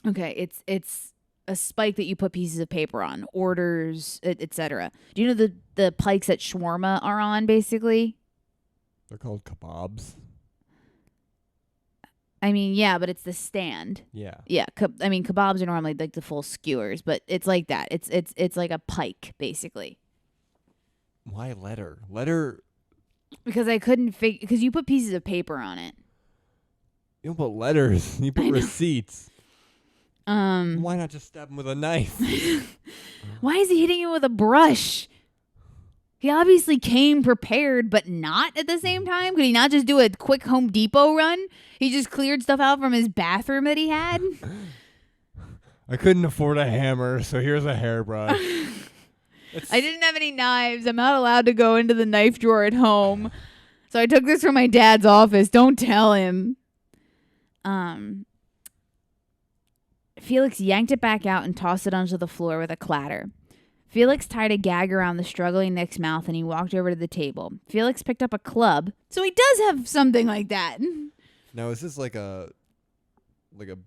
Okay, it's a spike that you put pieces of paper on, orders, etc. Do you know the pikes that shawarma are on, basically? They're called kebabs. I mean, yeah, but it's the stand. Yeah. Yeah, kebabs are normally like the full skewers, but it's like that. It's like a pike, basically. Why letter? Letter. Because I couldn't figure, because you put pieces of paper on it. You don't put letters. You put receipts. Why not just stab him with a knife? Why is he hitting him with a brush? He obviously came prepared, but not at the same time. Could he not just do a quick Home Depot run? He just cleared stuff out from his bathroom that he had. I couldn't afford a hammer, so here's a hairbrush. I didn't have any knives. I'm not allowed to go into the knife drawer at home. So I took this from my dad's office. Don't tell him. Felix yanked it back out and tossed it onto the floor with a clatter. Felix tied a gag around the struggling Nick's mouth and he walked over to the table. Felix picked up a club. So he does have something like that. Now, is this like a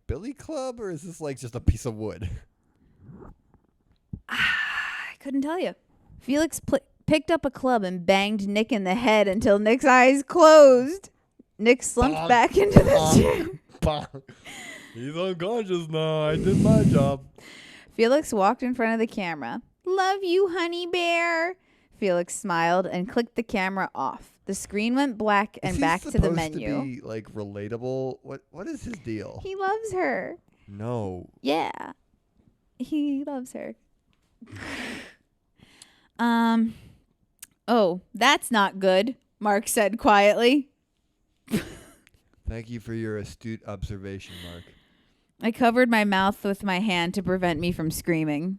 billy club or is this like just a piece of wood? I couldn't tell you. Felix picked up a club and banged Nick in the head until Nick's eyes closed. Nick slumped back into the chair. He's unconscious now. I did my job. Felix walked in front of the camera. Love you, honey bear. Felix smiled and clicked the camera off. The screen went black and back to the menu. Is he supposed to be like relatable? What is his deal? He loves her. No. Yeah. He loves her. Oh, that's not good, Mark said quietly. Thank you for your astute observation, Mark. I covered my mouth with my hand to prevent me from screaming.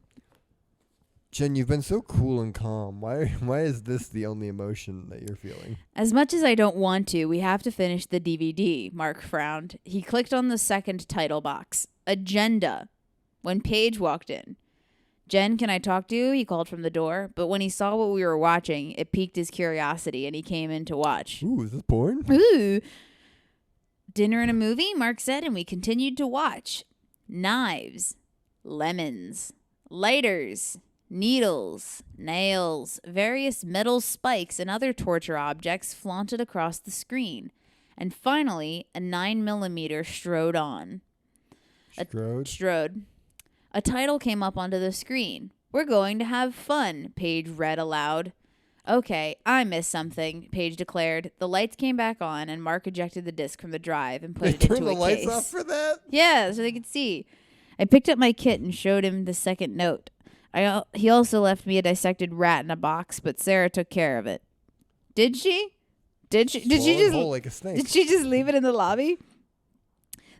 Jen, you've been so cool and calm. Why is this the only emotion that you're feeling? As much as I don't want to, we have to finish the DVD, Mark frowned. He clicked on the second title box. Agenda. When Paige walked in. Jen, can I talk to you? He called from the door. But when he saw what we were watching, it piqued his curiosity and he came in to watch. Ooh, is this porn? Ooh. Dinner and a movie, Mark said, and we continued to watch. Knives, lemons, lighters, needles, nails, various metal spikes, and other torture objects flaunted across the screen. And finally, a 9mm strode on. Strode. A title came up onto the screen. We're going to have fun, Paige read aloud. Okay, I missed something, Paige declared. The lights came back on, and Mark ejected the disc from the drive and put it into a case. They turned the lights off for that? Yeah, so they could see. I picked up my kit and showed him the second note. He also left me a dissected rat in a box, but Sarah took care of it. Did she? Did she just leave it in the lobby?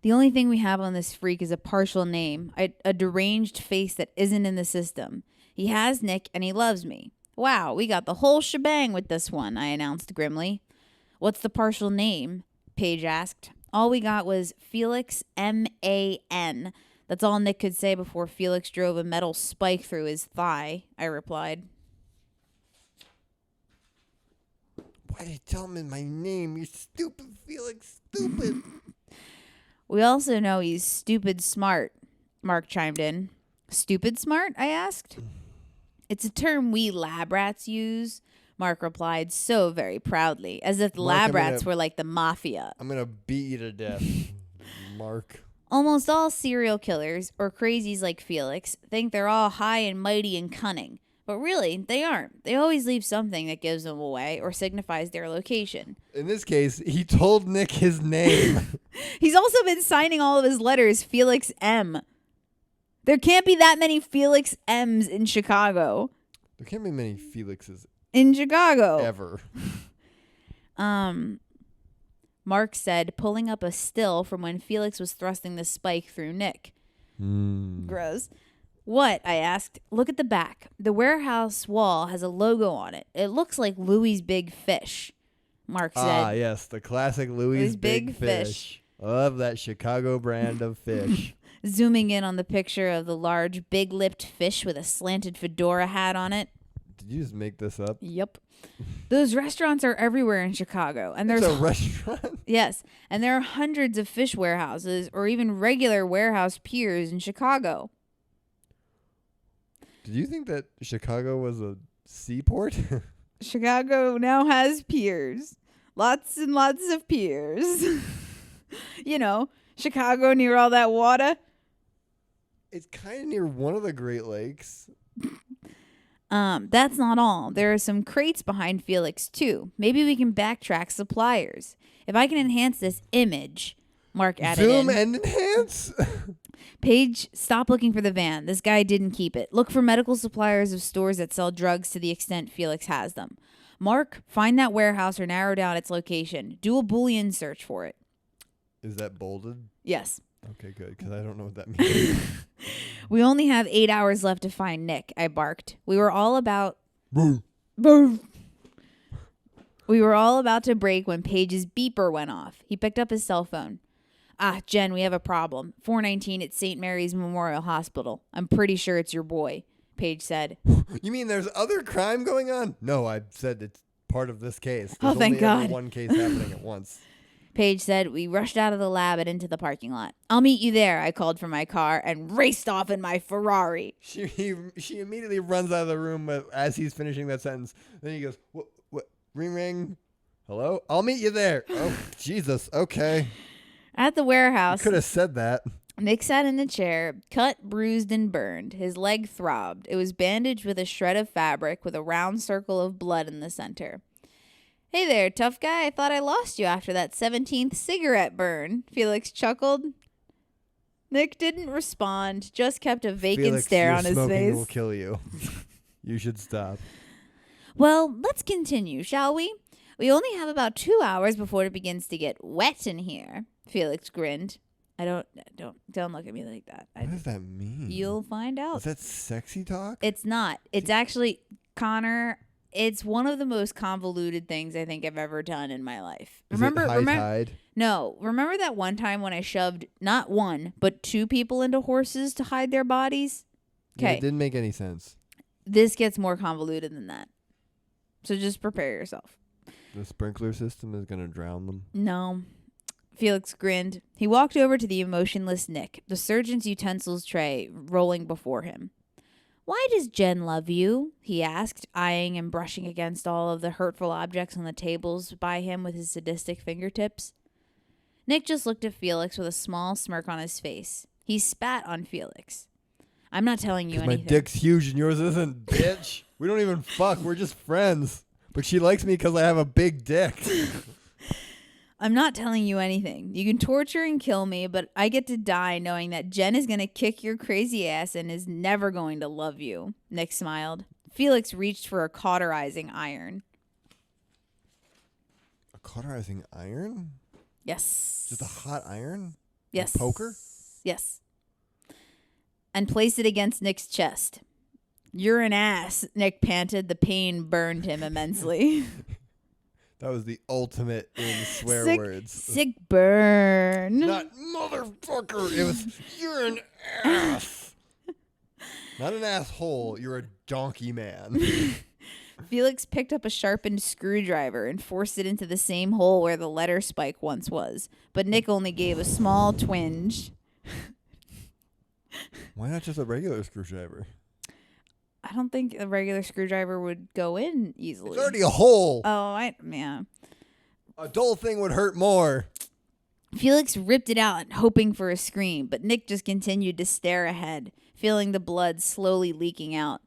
The only thing we have on this freak is a partial name, a deranged face that isn't in the system. He has Nick, and he loves me. Wow, we got the whole shebang with this one, I announced grimly. What's the partial name? Paige asked. All we got was Felix M.A.N. That's all Nick could say before Felix drove a metal spike through his thigh, I replied. Why did you tell him my name? You're stupid, Felix. Stupid. We also know he's stupid smart, Mark chimed in. Stupid smart? I asked. It's a term we lab rats use, Mark replied so very proudly, as if lab rats were like the mafia. I'm going to beat you to death, Mark. Almost all serial killers, or crazies like Felix, think they're all high and mighty and cunning. But really, they aren't. They always leave something that gives them away or signifies their location. In this case, he told Nick his name. He's also been signing all of his letters Felix M. There can't be that many Felix M's in Chicago. There can't be many Felixes in Chicago. Ever. Mark said, pulling up a still from when Felix was thrusting the spike through Nick. Gross. What? I asked. Look at the back. The warehouse wall has a logo on it. It looks like Louie's Big Fish. Mark said. Ah, yes. The classic Louie's Big Fish. Love that Chicago brand of fish. Zooming in on the picture of the large, big-lipped fish with a slanted fedora hat on it. Did you just make this up? Yep. Those restaurants are everywhere in Chicago. And there's a restaurant? Yes. And there are hundreds of fish warehouses or even regular warehouse piers in Chicago. Did you think that Chicago was a seaport? Chicago now has piers. Lots and lots of piers. You know, Chicago near all that water. It's kind of near one of the Great Lakes. That's not all. There are some crates behind Felix, too. Maybe we can backtrack suppliers. If I can enhance this image, Mark added Zoom and enhance? Paige, stop looking for the van. This guy didn't keep it. Look for medical suppliers of stores that sell drugs to the extent Felix has them. Mark, find that warehouse or narrow down its location. Do a Boolean search for it. Is that bolded? Yes. Okay, good, because I don't know what that means. We only have 8 hours left to find Nick, I barked. We were all about to break when Paige's beeper went off. He picked up his cell phone. Ah, Jen, we have a problem. 419 at St. Mary's Memorial Hospital. I'm pretty sure it's your boy, Paige said. You mean there's other crime going on? No, I said it's part of this case. There's thank God. Only one case happening at once. Paige said. We rushed out of the lab and into the parking lot. I'll meet you there, I called from my car and raced off in my Ferrari. She immediately runs out of the room as he's finishing that sentence. Then he goes, what, ring, ring. Hello? I'll meet you there. Oh, Jesus. Okay. At the warehouse. You could have said that. Nick sat in the chair, cut, bruised, and burned. His leg throbbed. It was bandaged with a shred of fabric with a round circle of blood in the center. Hey there, tough guy. I thought I lost you after that 17th cigarette burn, Felix chuckled. Nick didn't respond, just kept a vacant Felix, stare on his face. Smoking will kill you. You should stop. Well, let's continue, shall we? We only have about 2 hours before it begins to get wet in here. Felix grinned. Don't look at me like that. What does that mean? You'll find out. Is that sexy talk? It's not. It's actually, Connor, it's one of the most convoluted things I think I've ever done in my life. Remember tide? No. Remember that one time when I shoved not one, but 2 people into horses to hide their bodies? Okay. Yeah, it didn't make any sense. This gets more convoluted than that. So just prepare yourself. The sprinkler system is going to drown them? No. Felix grinned. He walked over to the emotionless Nick, the surgeon's utensils tray rolling before him. Why does Jen love you? He asked, eyeing and brushing against all of the hurtful objects on the tables by him with his sadistic fingertips. Nick just looked at Felix with a small smirk on his face. He spat on Felix. I'm not telling you anything. My dick's huge and yours isn't, bitch. We don't even fuck. We're just friends. But she likes me because I have a big dick. I'm not telling you anything. You can torture and kill me, but I get to die knowing that Jen is going to kick your crazy ass and is never going to love you. Nick smiled. Felix reached for a cauterizing iron. A cauterizing iron? Yes. Just a hot iron? Yes. A poker? Yes. And placed it against Nick's chest. You're an ass, Nick panted. The pain burned him immensely. That was the ultimate in swear words. Sick burn. Not motherfucker. It was, you're an ass. Not an asshole. You're a donkey man. Felix picked up a sharpened screwdriver and forced it into the same hole where the letter spike once was. But Nick only gave a small twinge. Why not just a regular screwdriver? I don't think a regular screwdriver would go in easily. It's already a hole. Yeah. A dull thing would hurt more. Felix ripped it out, hoping for a scream, but Nick just continued to stare ahead, feeling the blood slowly leaking out.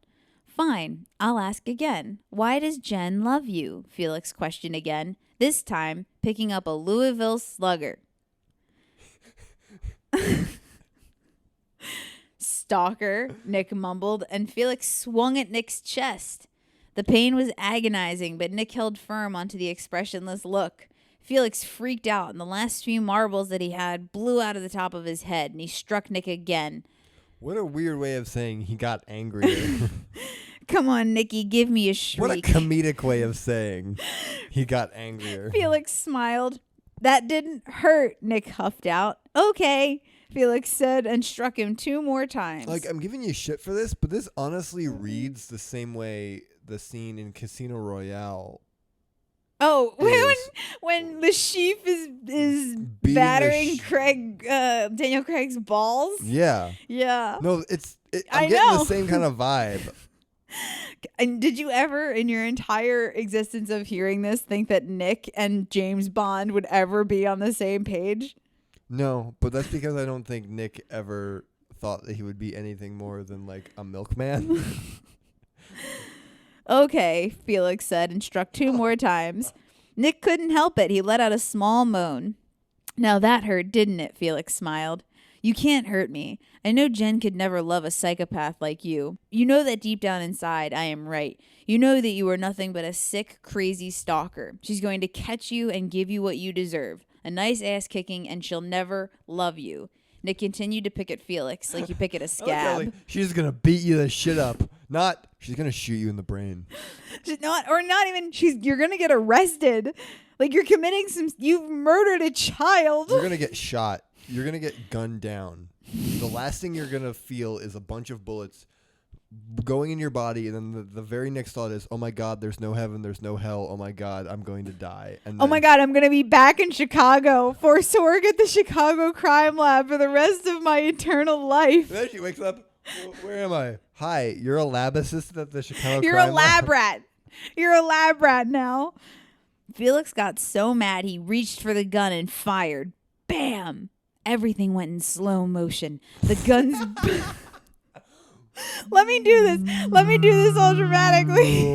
Fine, I'll ask again. Why does Jen love you? Felix questioned again, this time picking up a Louisville Slugger. Stalker, Nick mumbled, and Felix swung at Nick's chest. The pain was agonizing, but Nick held firm onto the expressionless look. Felix freaked out, and the last few marbles that he had blew out of the top of his head, and he struck Nick again. What a weird way of saying he got angrier. Come on, Nicky, give me a shriek. What a comedic way of saying he got angrier. Felix smiled. That didn't hurt, Nick huffed out. Okay, Felix said, and struck him 2 more times. Like, I'm giving you shit for this, but this honestly reads the same way the scene in Casino Royale. Oh, when the sheep is battering Daniel Craig's balls? Yeah. Yeah. No, I'm getting the same kind of vibe. And did you ever, in your entire existence of hearing this, think that Nick and James Bond would ever be on the same page? No, but that's because I don't think Nick ever thought that he would be anything more than like a milkman. Okay, Felix said, and struck 2 more times. Nick couldn't help it. He let out a small moan. Now that hurt, didn't it? Felix smiled. You can't hurt me. I know Jen could never love a psychopath like you. You know that deep down inside, I am right. You know that you are nothing but a sick, crazy stalker. She's going to catch you and give you what you deserve. A nice ass kicking, and she'll never love you. Nick continued to pick at Felix like you pick at a scab. Like, she's going to beat you the shit up. Not, she's going to shoot you in the brain. You're going to get arrested. Like you're committing you've murdered a child. You're going to get shot. You're going to get gunned down. The last thing you're going to feel is a bunch of bullets going in your body, and then the very next thought is, oh my God, there's no heaven, there's no hell. Oh my God, I'm going to die. And oh my God, I'm going to be back in Chicago, forced to work at the Chicago Crime Lab for the rest of my eternal life. And then she wakes up, where am I? Hi, you're a lab assistant at the Chicago You're Crime a lab Lab? rat. You're a lab rat now. Felix got so mad he reached for the gun and fired. Bam! Everything went in slow motion. The guns... Let me do this. Let me do this all dramatically.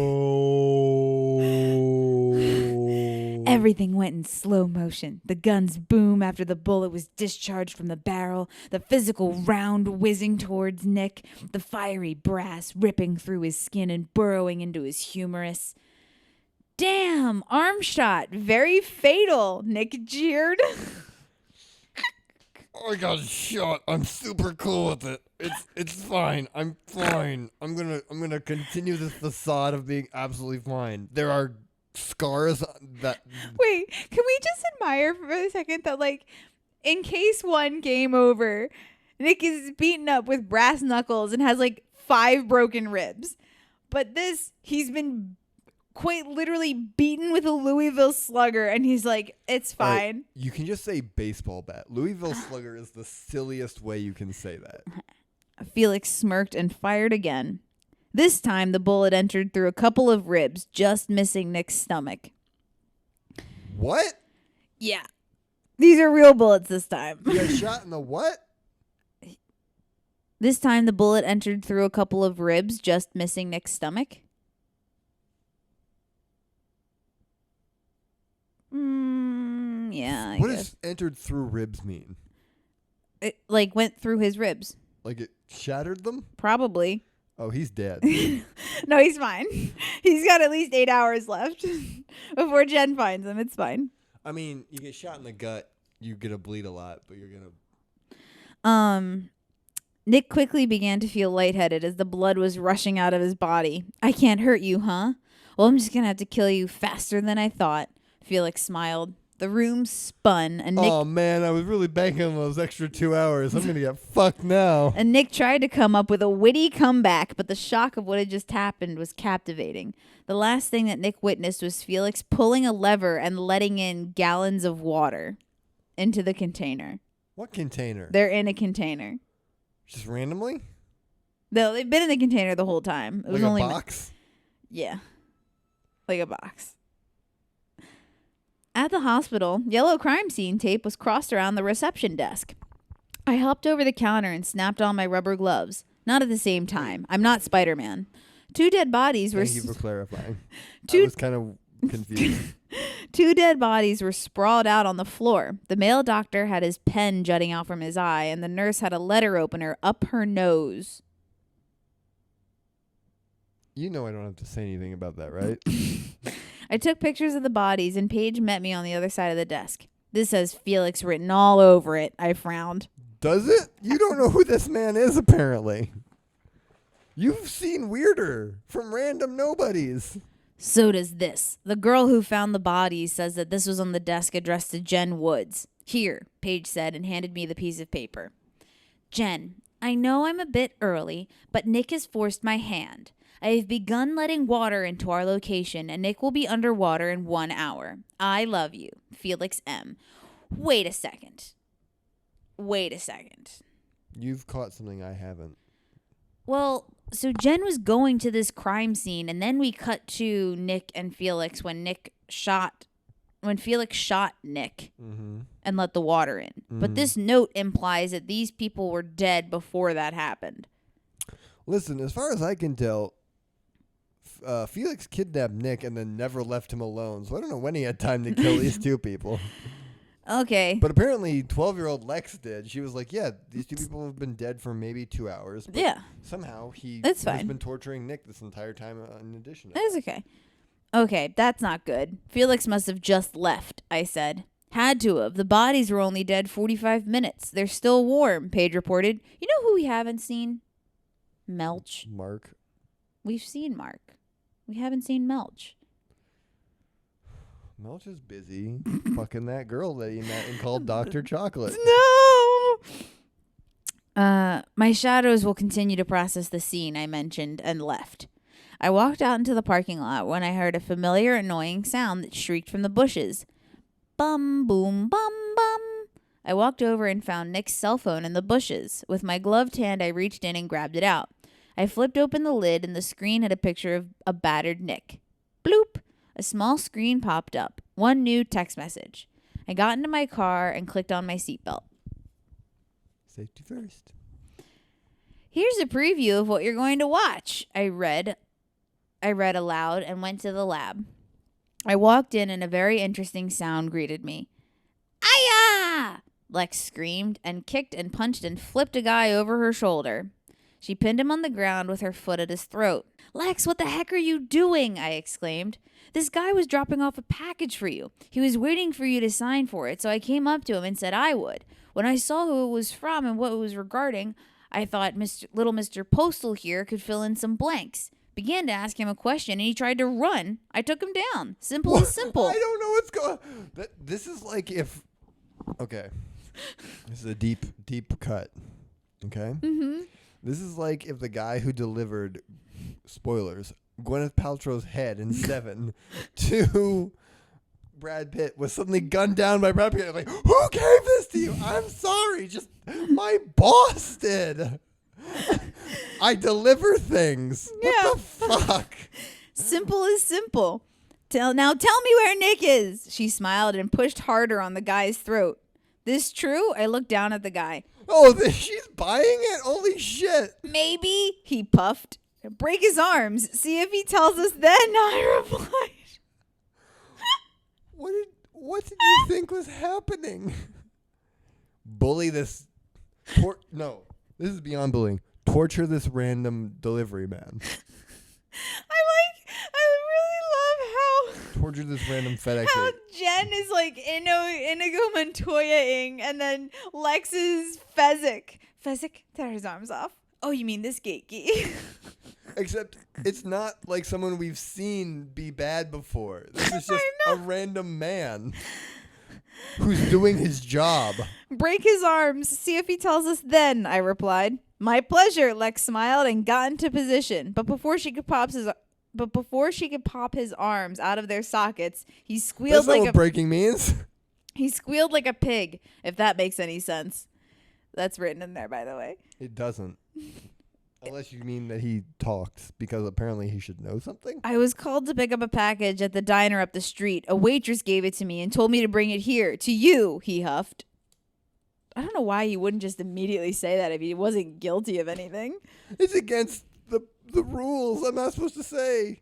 Everything went in slow motion. The guns boom after the bullet was discharged from the barrel, the physical round whizzing towards Nick, the fiery brass ripping through his skin and burrowing into his humerus. Damn, arm shot. Very fatal, Nick jeered. I got shot. I'm super cool with it. It's fine. I'm fine. I'm gonna continue this facade of being absolutely fine. There are scars that. Wait, can we just admire for a second that, like, in case 1 game over, Nick is beaten up with brass knuckles and has like 5 broken ribs, but this he's been quite literally beaten with a Louisville Slugger, and he's like, it's fine. You can just say baseball bat. Louisville Slugger is the silliest way you can say that. Felix smirked and fired again. This time, the bullet entered through a couple of ribs, just missing Nick's stomach. What? Yeah. These are real bullets this time. You got shot in the what? This time, the bullet entered through a couple of ribs, just missing Nick's stomach. Yeah, I What guess. does entered through ribs mean? It, like, went through his ribs. Like it shattered them? Probably. Oh, he's dead. No, he's fine. He's got at least 8 hours left before Jen finds him. It's fine. I mean, you get shot in the gut, you're going to bleed a lot, but you're going to... Nick quickly began to feel lightheaded as the blood was rushing out of his body. I can't hurt you, huh? Well, I'm just going to have to kill you faster than I thought. Felix smiled. The room spun, and Nick... Oh, man, I was really banking on those extra 2 hours. I'm going to get fucked now. And Nick tried to come up with a witty comeback, but the shock of what had just happened was captivating. The last thing that Nick witnessed was Felix pulling a lever and letting in gallons of water into the container. What container? They're in a container. Just randomly? No, they've been in the container the whole time. It was like only a box? Yeah. Like a box. At the hospital, yellow crime scene tape was crossed around the reception desk. I hopped over the counter and snapped on my rubber gloves. Not at the same time. I'm not Spider-Man. Two dead bodies were... Thank you for clarifying. I was kind of confused. Two dead bodies were sprawled out on the floor. The male doctor had his pen jutting out from his eye, and the nurse had a letter opener up her nose. You know I don't have to say anything about that, right? I took pictures of the bodies, and Paige met me on the other side of the desk. This says Felix written all over it. I frowned. Does it? You don't know who this man is, apparently. You've seen weirder from random nobodies. So does this. The girl who found the bodies says that this was on the desk addressed to Jen Woods. Here, Paige said, and handed me the piece of paper. Jen, I know I'm a bit early, but Nick has forced my hand. I have begun letting water into our location, and Nick will be underwater in 1 hour. I love you. Felix M. Wait a second. You've caught something I haven't. Well, so Jen was going to this crime scene, and then we cut to Nick and Felix when Felix shot Nick and let the water in. But this note implies that these people were dead before that happened. Listen, as far as I can tell, Felix kidnapped Nick and then never left him alone. So I don't know when he had time to kill these two people. Okay. But apparently 12-year-old Lex did. She was like, yeah, these two people have been dead for maybe 2 hours. But yeah. somehow he That's has fine. been torturing Nick this entire time in addition to That's okay. Okay, that's not good. Felix must have just left, I said. Had to have. The bodies were only dead 45 minutes. They're still warm, Paige reported. You know who we haven't seen? Melch. Mark. We've seen Mark. We haven't seen Melch. Melch is busy fucking that girl that he met and called Dr. Chocolate. No! My shadows will continue to process the scene, I mentioned, and left. I walked out into the parking lot when I heard a familiar, annoying sound that shrieked from the bushes. Bum, boom, bum, bum. I walked over and found Nick's cell phone in the bushes. With my gloved hand, I reached in and grabbed it out. I flipped open the lid, and the screen had a picture of a battered Nick. Bloop! A small screen popped up. One new text message. I got into my car and clicked on my seatbelt. Safety first. Here's a preview of what you're going to watch, I read aloud and went to the lab. I walked in and a very interesting sound greeted me. Aya! Lex screamed and kicked and punched and flipped a guy over her shoulder. She pinned him on the ground with her foot at his throat. Lex, what the heck are you doing? I exclaimed. This guy was dropping off a package for you. He was waiting for you to sign for it, so I came up to him and said I would. When I saw who it was from and what it was regarding, I thought little Mr. Postal here could fill in some blanks. Began to ask him a question, and he tried to run. I took him down. Simple as simple. I don't know what's going on. This is like if... Okay. This is a deep, deep cut. Okay? Mm-hmm. This is like if the guy who delivered spoilers, Gwyneth Paltrow's head in Seven to Brad Pitt was suddenly gunned down by Brad Pitt. I'm like, who gave this to you? I'm sorry. Just my boss did. I deliver things. Yeah. What the fuck? Simple is simple. Now tell me where Nick is. She smiled and pushed harder on the guy's throat. This true? I looked down at the guy. Oh, she's buying it? Holy shit. Maybe, he puffed. Break his arms. See if he tells us then, I replied. What did you think was happening? Bully this... No, this is beyond bullying. Torture this random delivery man. I really love how... Torture this random FedEx How agent. Jen is like Inigo Montoya-ing, and then Lex is Fezzik. Fezzik, tear his arms off. Oh, you mean this geeky? Except it's not like someone we've seen be bad before. This is just a random man who's doing his job. Break his arms. See if he tells us then, I replied. My pleasure, Lex smiled and got into position. But before she could pop his arms out of their sockets, he squealed That's not like what breaking means. He squealed like a pig, if that makes any sense. That's written in there, by the way. It doesn't. Unless you mean that he talked, because apparently he should know something. I was called to pick up a package at the diner up the street. A waitress gave it to me and told me to bring it here, to you, he huffed. I don't know why he wouldn't just immediately say that if he wasn't guilty of anything. It's against the rules. I'm not supposed to say.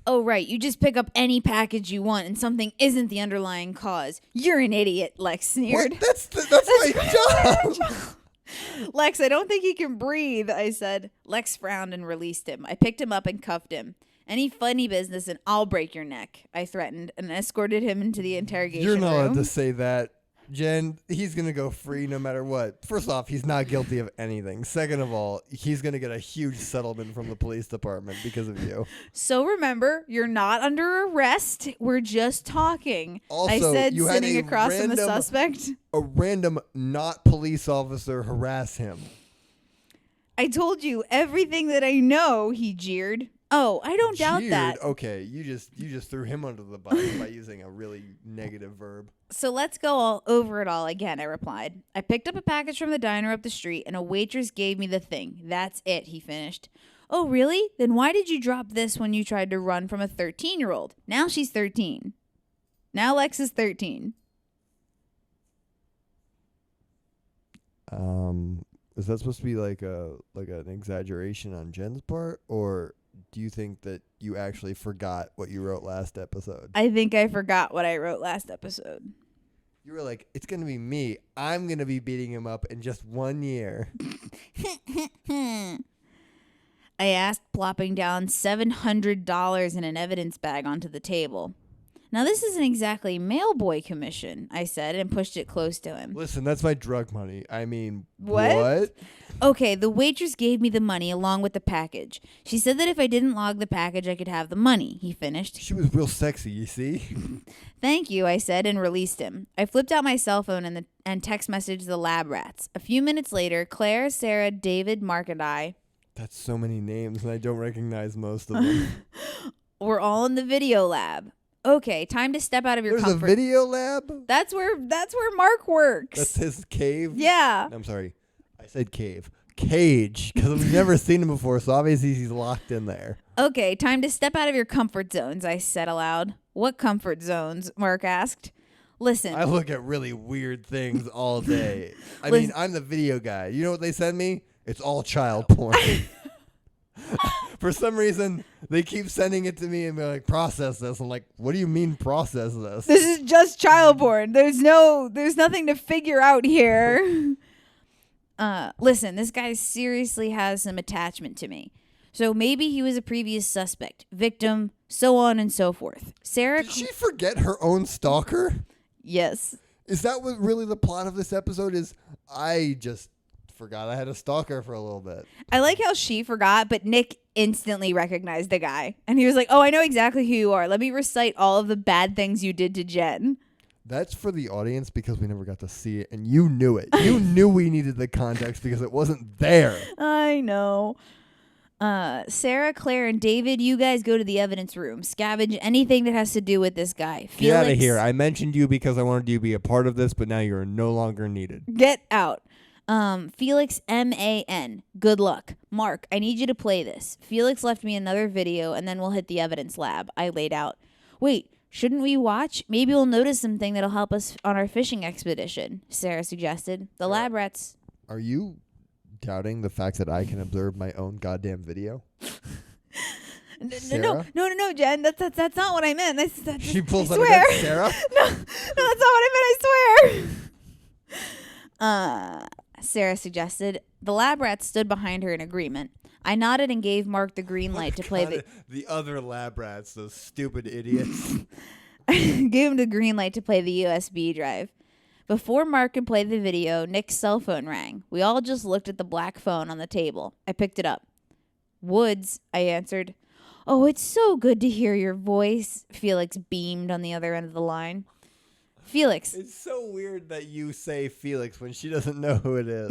Oh, right. You just pick up any package you want and something isn't the underlying cause. You're an idiot, Lex sneered. What? That's my job. Lex, I don't think he can breathe, I said. Lex frowned and released him. I picked him up and cuffed him. Any funny business and I'll break your neck, I threatened, and escorted him into the interrogation room. You're not allowed to say that. Jen, he's going to go free no matter what. First off, he's not guilty of anything. Second of all, he's going to get a huge settlement from the police department because of you. So remember, you're not under arrest. We're just talking. Also, I said, you had sitting across from the suspect. A random not police officer harass him. I told you everything that I know, he jeered. Oh, I don't doubt that. Okay, you just threw him under the bus by using a really negative verb. So let's go all over it all again, I replied. I picked up a package from the diner up the street, and a waitress gave me the thing. That's it, he finished. Oh, really? Then why did you drop this when you tried to run from a 13-year-old? Now she's 13. Now Lex is 13. Is that supposed to be like an exaggeration on Jen's part, or do you think that you actually forgot what you wrote last episode? I think I forgot what I wrote last episode. You were like, it's going to be me. I'm going to be beating him up in just 1 year. I asked, plopping down $700 in an evidence bag onto the table. Now, this isn't exactly mailboy commission, I said, and pushed it close to him. Listen, that's my drug money. I mean, what? Okay, the waitress gave me the money along with the package. She said that if I didn't log the package, I could have the money, he finished. She was real sexy, you see? Thank you, I said, and released him. I flipped out my cell phone and text messaged the lab rats. A few minutes later, Claire, Sarah, David, Mark, and I... That's so many names, and I don't recognize most of them. We're all in the video lab. Okay, time to step out of your comfort. There's a video lab? That's where Mark works. That's his cave? Yeah. I'm sorry. I said cave. Cage, because we've never seen him before, so obviously he's locked in there. Okay, time to step out of your comfort zones, I said aloud. What comfort zones? Mark asked. Listen. I look at really weird things all day. I mean, I'm the video guy. You know what they send me? It's all child porn. For some reason, they keep sending it to me and they're like, process this. I'm like, what do you mean process this? This is just child porn. There's nothing to figure out here. Listen, this guy seriously has some attachment to me. So maybe he was a previous suspect, victim, so on and so forth. Sarah... Did she forget her own stalker? Yes. Is that what really the plot of this episode is? I just forgot I had a stalker for a little bit. I like how she forgot, but Nick instantly recognized the guy. And he was like, oh, I know exactly who you are. Let me recite all of the bad things you did to Jen. That's for the audience because we never got to see it, and you knew it. You knew we needed the context because it wasn't there. I know. Sarah, Claire, and David, you guys go to the evidence room. Scavenge anything that has to do with this guy. Get out of here. I mentioned you because I wanted you to be a part of this, but now you're no longer needed. Get out. Felix MAN. Good luck. Mark, I need you to play this. Felix left me another video and then we'll hit the evidence lab. I laid out. Wait, shouldn't we watch? Maybe we'll notice something that'll help us on our fishing expedition, Sarah suggested. The lab rats. Are you doubting the fact that I can observe my own goddamn video? No, Jen. That's not what I meant. That's she pulls I up swear. against Sarah? No, that's not what I meant. I swear. Sarah suggested. The lab rats stood behind her in agreement. I nodded and gave Mark the green light to play the other lab rats, those stupid idiots. gave him the green light to play the USB drive. Before Mark could play the video, Nick's cell phone rang. We all just looked at the black phone on the table. I picked it up. Woods, I answered. Oh, it's so good to hear your voice. Felix beamed on the other end of the line. Felix. It's so weird that you say Felix when she doesn't know who it is.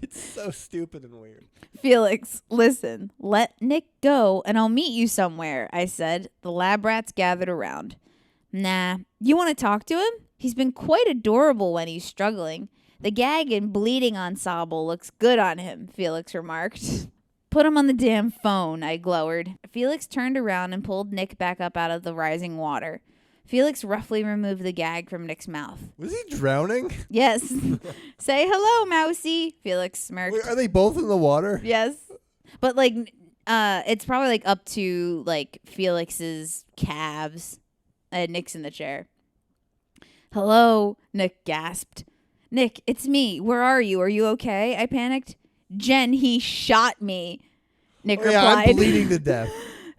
It's so stupid and weird. Felix, listen. Let Nick go and I'll meet you somewhere, I said. The lab rats gathered around. Nah. You want to talk to him? He's been quite adorable when he's struggling. The gag and bleeding ensemble looks good on him, Felix remarked. Put him on the damn phone, I glowered. Felix turned around and pulled Nick back up out of the rising water. Felix roughly removed the gag from Nick's mouth. Was he drowning? Yes. Say hello, Mousy, Felix smirked. Wait, are they both in the water? Yes. But, it's probably, up to, Felix's calves. Nick's in the chair. Hello, Nick gasped. Nick, it's me. Where are you? Are you okay? I panicked. Jen, he shot me. Nick replied. I'm bleeding to death.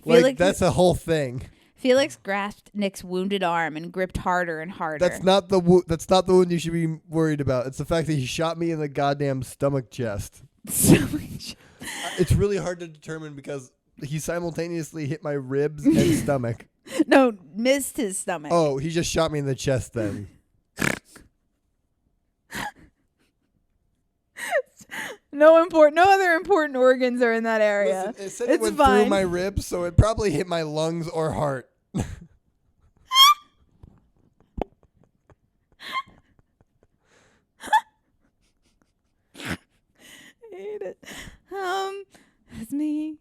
That's a whole thing. Felix grasped Nick's wounded arm and gripped harder and harder. That's not the wound you should be worried about. It's the fact that he shot me in the goddamn stomach chest. It's really hard to determine because he simultaneously hit my ribs and stomach. No, missed his stomach. Oh, he just shot me in the chest then. No other important organs are in that area. Listen, it said it went through my ribs, so it probably hit my lungs or heart. I hate it. It's me.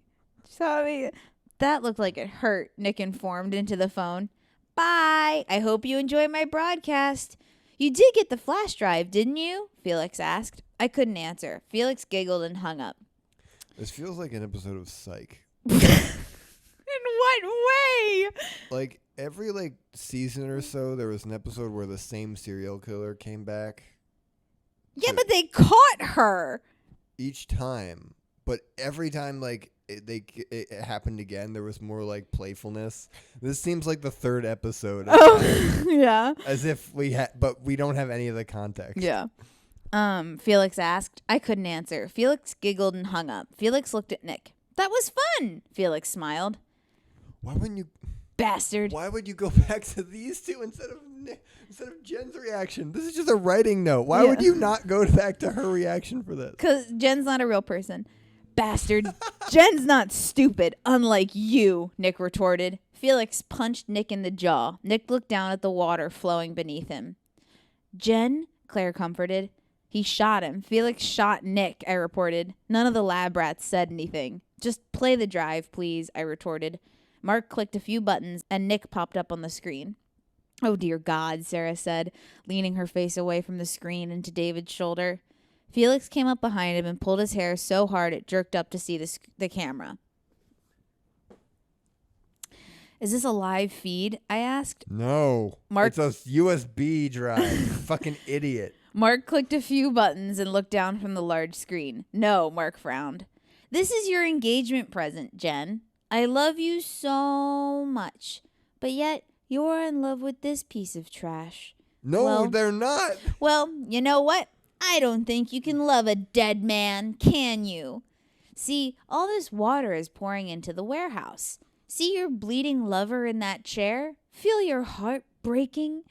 Sorry. That looked like it hurt, Nick informed into the phone. Bye. I hope you enjoy my broadcast. You did get the flash drive, didn't you? Felix asked. I couldn't answer. Felix giggled and hung up. This feels like an episode of Psych. In what way? Like every season or so, there was an episode where the same serial killer came back. Yeah, but they caught her each time. But every time, it happened again, there was more playfulness. This seems like the third episode. Oh, yeah. As if but we don't have any of the context. Yeah. Felix asked. I couldn't answer. Felix giggled and hung up. Felix looked at Nick. That was fun. Felix smiled. Why wouldn't you? Bastard. Why would you go back to these two instead of Jen's reaction? This is just a writing note. Why would you not go back to her reaction for this? Because Jen's not a real person. Bastard. Jen's not stupid, unlike you, Nick retorted. Felix punched Nick in the jaw. Nick looked down at the water flowing beneath him. Jen, Claire comforted. He shot him. Felix shot Nick, I reported. None of the lab rats said anything. Just play the drive, please, I retorted. Mark clicked a few buttons, and Nick popped up on the screen. Oh, dear God, Sarah said, leaning her face away from the screen into David's shoulder. Felix came up behind him and pulled his hair so hard it jerked up to see the camera. Is this a live feed? I asked. No. Mark, it's a USB drive. You fucking idiot. Mark clicked a few buttons and looked down from the large screen. No, Mark frowned. This is your engagement present, Jen. I love you so much, but yet you're in love with this piece of trash. No, they're not. Well, you know what? I don't think you can love a dead man, can you? See, all this water is pouring into the warehouse. See your bleeding lover in that chair? Feel your heart breaking?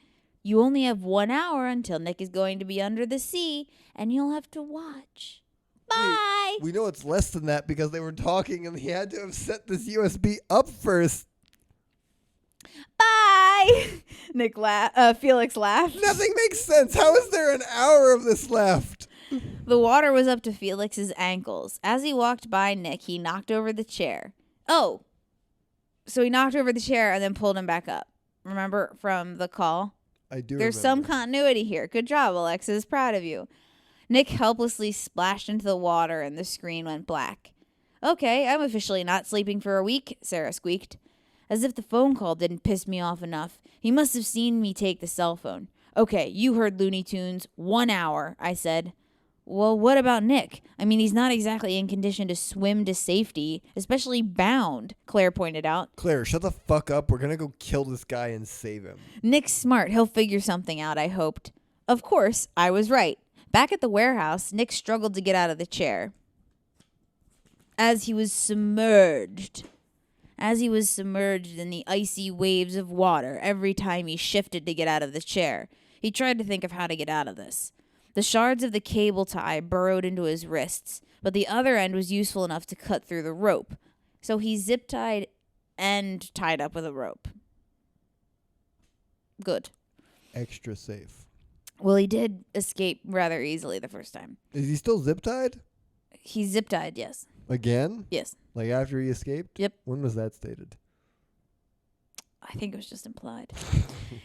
You only have 1 hour until Nick is going to be under the sea, and you'll have to watch. Bye. We know it's less than that because they were talking and he had to have set this USB up first. Bye. Felix laughed. Nothing makes sense. How is there an hour of this left? The water was up to Felix's ankles. As he walked by Nick, he knocked over the chair. Oh, so he knocked over the chair and then pulled him back up. Remember from the call? I do There's remember. some continuity here. Good job, Alexis. Proud of you. Nick helplessly splashed into the water and the screen went black. Okay, I'm officially not sleeping for a week, Sarah squeaked. As if the phone call didn't piss me off enough. He must have seen me take the cell phone. Okay, you heard Looney Tunes. 1 hour, I said. Well, what about Nick? I mean, he's not exactly in condition to swim to safety, especially bound, Claire pointed out. Claire, shut the fuck up. We're going to go kill this guy and save him. Nick's smart. He'll figure something out, I hoped. Of course, I was right. Back at the warehouse, Nick struggled to get out of the chair. As he was submerged in the icy waves of water every time he shifted to get out of the chair, he tried to think of how to get out of this. The shards of the cable tie burrowed into his wrists, but the other end was useful enough to cut through the rope. So he zip-tied and tied up with a rope. Good. Extra safe. Well, he did escape rather easily the first time. Is he still zip-tied? He's zip-tied, yes. Again? Yes. Like after he escaped? Yep. When was that stated? I think it was just implied.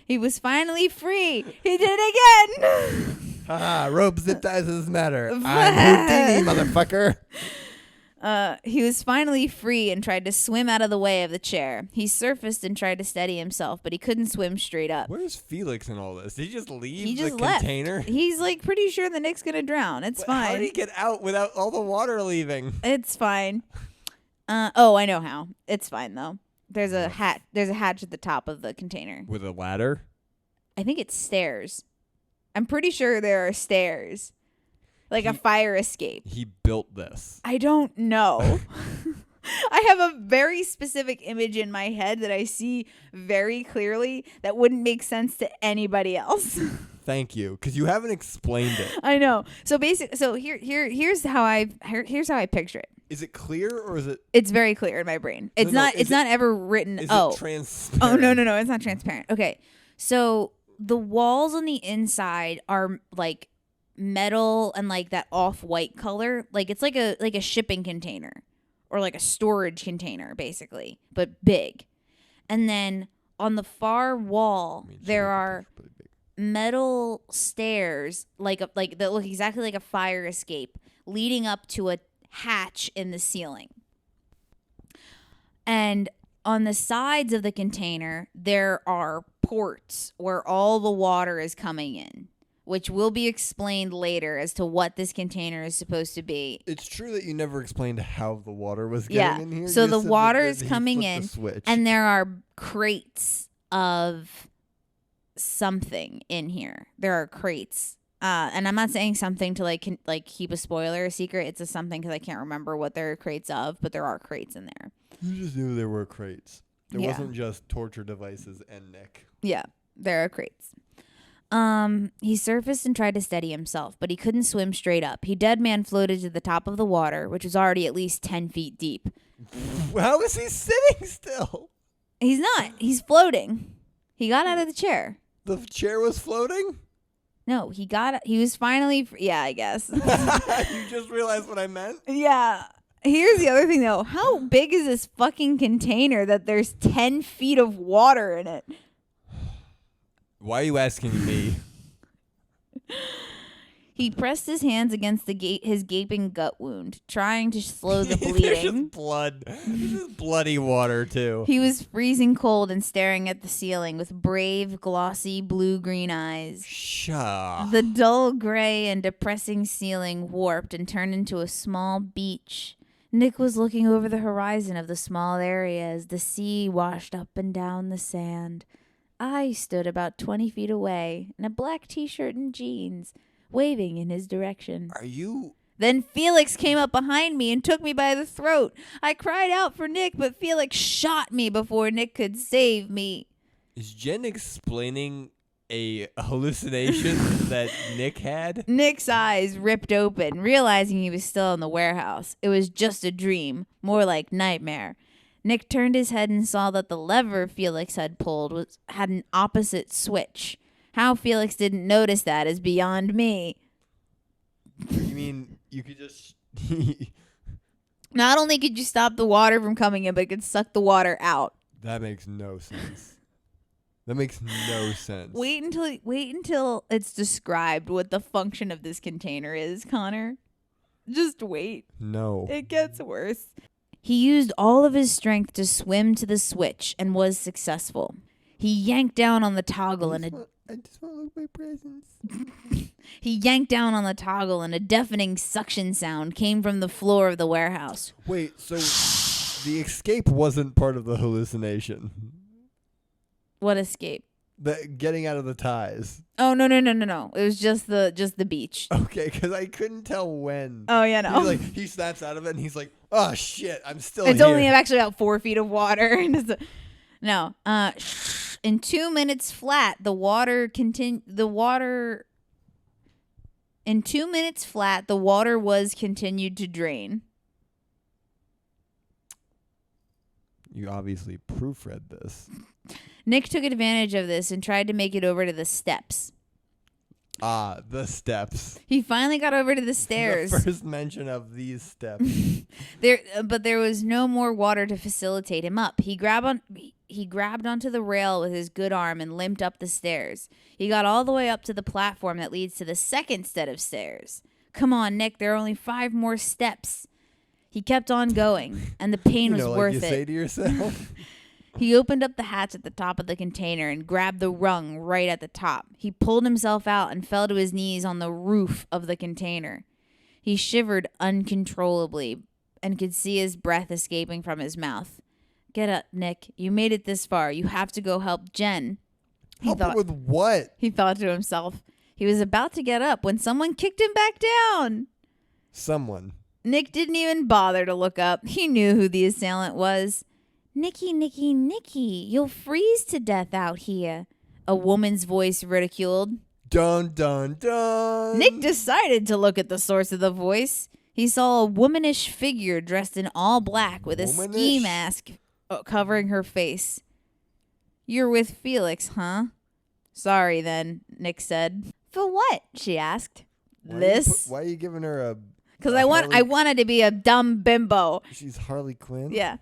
He was finally free. He did it again. Haha, rope zip ties doesn't matter. I'm Houdini, motherfucker. He was finally free and tried to swim out of the way of the chair. He surfaced and tried to steady himself, but he couldn't swim straight up. Where's Felix in all this? Did he just leave He just the left. container? He's like pretty sure the Nick's gonna drown. It's fine. How did he get out without all the water leaving? It's fine. Oh, I know how. It's fine though. There's a hatch at the top of the container. With a ladder? I think it's stairs. I'm pretty sure there are stairs. Like a fire escape. He built this. I don't know. I have a very specific image in my head that I see very clearly that wouldn't make sense to anybody else. Thank you, because you haven't explained it. I know. So here's how I picture it. Is it clear or is it? It's very clear in my brain. It's not ever written. Is it transparent? Oh no, it's not transparent. Okay, so the walls on the inside are like metal and like that off-white color. Like it's like a shipping container or like a storage container basically, but big. And then on the far wall there are metal stairs that look exactly like a fire escape leading up to a hatch in the ceiling. And on the sides of the container there are ports where all the water is coming in, which will be explained later as to what this container is supposed to be. It's true that you never explained how the water was getting in here. So You the said water that is he coming flipped in, the switch. and there are crates of something in here. There are crates. And I'm not saying something to like keep a spoiler a secret. It's a something because I can't remember what they're crates of, but there are crates in there. You just knew there were crates. There Yeah. wasn't just torture devices and Nick. Yeah, there are crates. He surfaced and tried to steady himself, but he couldn't swim straight up. He dead man floated to the top of the water, which was already at least 10 feet deep. How is he sitting still? He's not. He's floating. He got out of the chair. The chair was floating? No, he was finally, yeah, I guess. You just realized what I meant? Yeah. Here's the other thing, though. How big is this fucking container that there's 10 feet of water in it? Why are you asking me? He pressed his hands against his gaping gut wound, trying to slow the There's bleeding. just blood. There's just bloody water, too. He was freezing cold and staring at the ceiling with brave, glossy, blue-green eyes. Shut. The dull gray and depressing ceiling warped and turned into a small beach. Nick was looking over the horizon of the small area as the sea washed up and down the sand. I stood about 20 feet away in a black t-shirt and jeans, waving in his direction. Are you... Then Felix came up behind me and took me by the throat. I cried out for Nick, but Felix shot me before Nick could save me. Is Jen explaining a hallucination that Nick had? Nick's eyes ripped open, realizing he was still in the warehouse. It was just a dream, more like nightmare. Nick turned his head and saw that the lever Felix had pulled had an opposite switch. How Felix didn't notice that is beyond me. You mean you could just... Not only could you stop the water from coming in, but it could suck the water out. That makes no sense. That makes no sense. Wait until it's described what the function of this container is, Connor. Just wait. No. It gets worse. He used all of his strength to swim to the switch and was successful. He yanked down on the toggle I just want to look at my presents. He yanked down on the toggle and a deafening suction sound came from the floor of the warehouse. Wait, so the escape wasn't part of the hallucination? What escape? The getting out of the ties. Oh, no. It was just the beach. Okay, because I couldn't tell when. Oh, yeah, no. He snaps out of it and he's like, oh, shit, I'm still here. It's only actually about 4 feet of water. No. In 2 minutes flat, the water was continued to drain. You obviously proofread this. Nick took advantage of this and tried to make it over to the steps. Ah, the steps. He finally got over to the stairs. The first mention of these steps. But there was no more water to facilitate him up. He grabbed onto the rail with his good arm and limped up the stairs. He got all the way up to the platform that leads to the second set of stairs. Come on, Nick, there are only 5 more steps. He kept on going, and the pain was worth you it. Say to yourself. He opened up the hatch at the top of the container and grabbed the rung right at the top. He pulled himself out and fell to his knees on the roof of the container. He shivered uncontrollably and could see his breath escaping from his mouth. Get up, Nick. You made it this far. You have to go help Jen. Help her with what? He thought to himself. He was about to get up when someone kicked him back down. Someone. Nick didn't even bother to look up. He knew who the assailant was. Nicky, you'll freeze to death out here, a woman's voice ridiculed. Dun, dun, dun. Nick decided to look at the source of the voice. He saw a womanish figure dressed in all black with a ski mask covering her face. You're with Felix, huh? Sorry then, Nick said. For what? She asked. Why are you giving her a... Because I wanted to be a dumb bimbo. She's Harley Quinn? Yeah.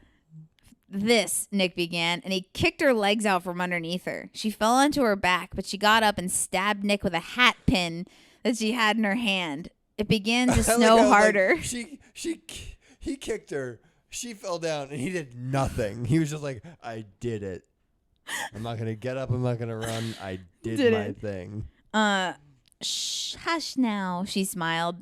This, Nick began, and he kicked her legs out from underneath her. She fell onto her back, but she got up and stabbed Nick with a hat pin that she had in her hand. It began to snow harder. He kicked her. She fell down, and he did nothing. He was just like, I did it. I'm not going to get up. I'm not going to run. I did my thing. Shh, hush now, she smiled.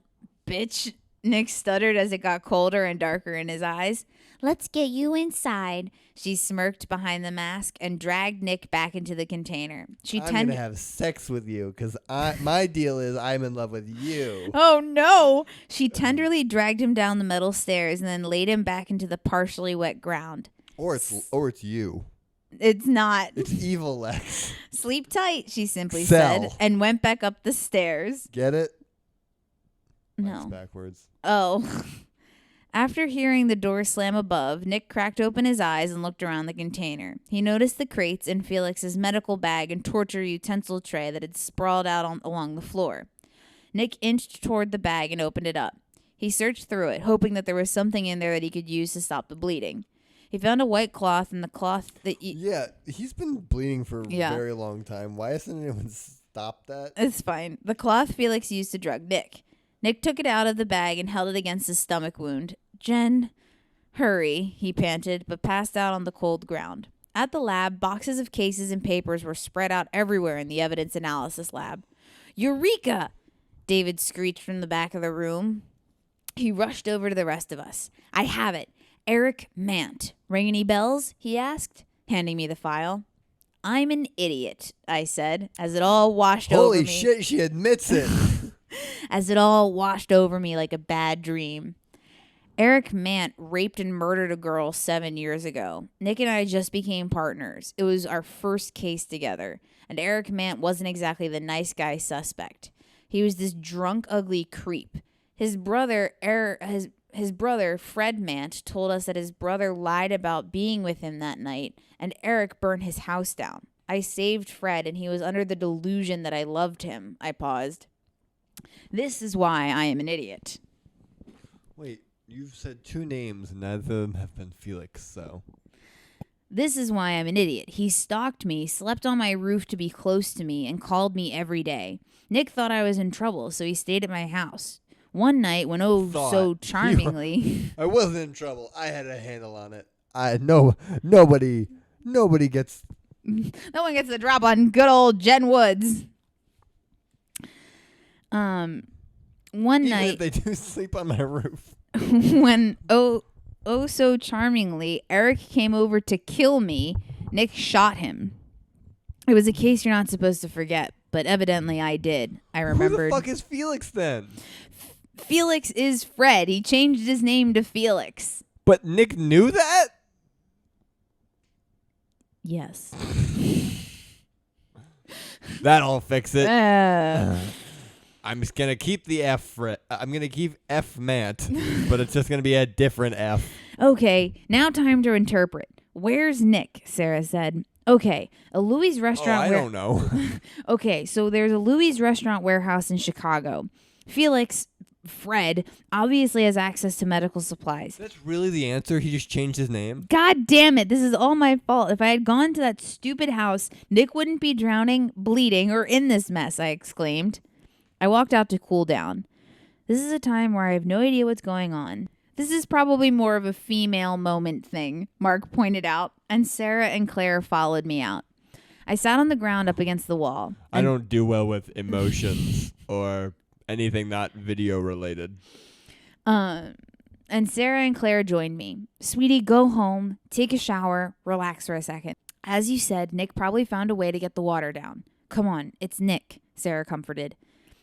Bitch, Nick stuttered as it got colder and darker in his eyes. Let's get you inside. She smirked behind the mask and dragged Nick back into the container. I'm going to have sex with you because my deal is I'm in love with you. Oh, no. She tenderly dragged him down the metal stairs and then laid him back into the partially wet ground. Or it's you. It's not. It's evil, Lex. Sleep tight, she simply said, and went back up the stairs. Get it? No. That's backwards. Oh. After hearing the door slam above, Nick cracked open his eyes and looked around the container. He noticed the crates and Felix's medical bag and torture utensil tray that had sprawled out along the floor. Nick inched toward the bag and opened it up. He searched through it, hoping that there was something in there that he could use to stop the bleeding. He found a white cloth and the cloth that... Yeah, he's been bleeding for a very long time. Why hasn't anyone stopped that? It's fine. The cloth Felix used to drug Nick. Nick took it out of the bag and held it against his stomach wound. Jen, hurry, he panted, but passed out on the cold ground. At the lab, boxes of cases and papers were spread out everywhere in the evidence analysis lab. Eureka! David screeched from the back of the room. He rushed over to the rest of us. I have it. Eric Mant. Ring any bells? He asked, handing me the file. I'm an idiot, I said, as it all washed over me. Holy shit, she admits it. As it all washed over me like a bad dream. Eric Mant raped and murdered a girl 7 years ago. Nick and I just became partners. It was our first case together. And Eric Mant wasn't exactly the nice guy suspect. He was this drunk, ugly creep. His brother, his brother, Fred Mant, told us that his brother lied about being with him that night, and Eric burned his house down. I saved Fred, and he was under the delusion that I loved him. I paused. This is why I am an idiot. Wait, you've said 2 names, and neither of them have been Felix, so. This is why I'm an idiot. He stalked me, slept on my roof to be close to me, and called me every day. Nick thought I was in trouble, so he stayed at my house. One night, when so charmingly... I wasn't in trouble. I had a handle on it. Nobody gets... No one gets the drop on good old Jen Woods. One Even night... if they do sleep on my roof. When so charmingly, Eric came over to kill me, Nick shot him. It was a case you're not supposed to forget, but evidently I did. I remembered. Who the fuck is Felix then? Felix is Fred. He changed his name to Felix. But Nick knew that? Yes. That'll fix it. I'm just gonna keep the I'm gonna keep F Mant, but it's just gonna be a different F. Okay, now time to interpret. Where's Nick? Sarah said. Okay, a Louis restaurant. I don't know. Okay, so there's a Louis restaurant warehouse in Chicago. Felix, Fred, obviously has access to medical supplies. That's really the answer? He just changed his name? God damn it, this is all my fault. If I had gone to that stupid house, Nick wouldn't be drowning, bleeding, or in this mess, I exclaimed. I walked out to cool down. This is a time where I have no idea what's going on. This is probably more of a female moment thing, Mark pointed out, and Sarah and Claire followed me out. I sat on the ground up against the wall. I don't do well with emotions or anything not video related. And Sarah and Claire joined me. Sweetie, go home, take a shower, relax for a second. As you said, Nick probably found a way to get the water down. Come on, it's Nick, Sarah comforted.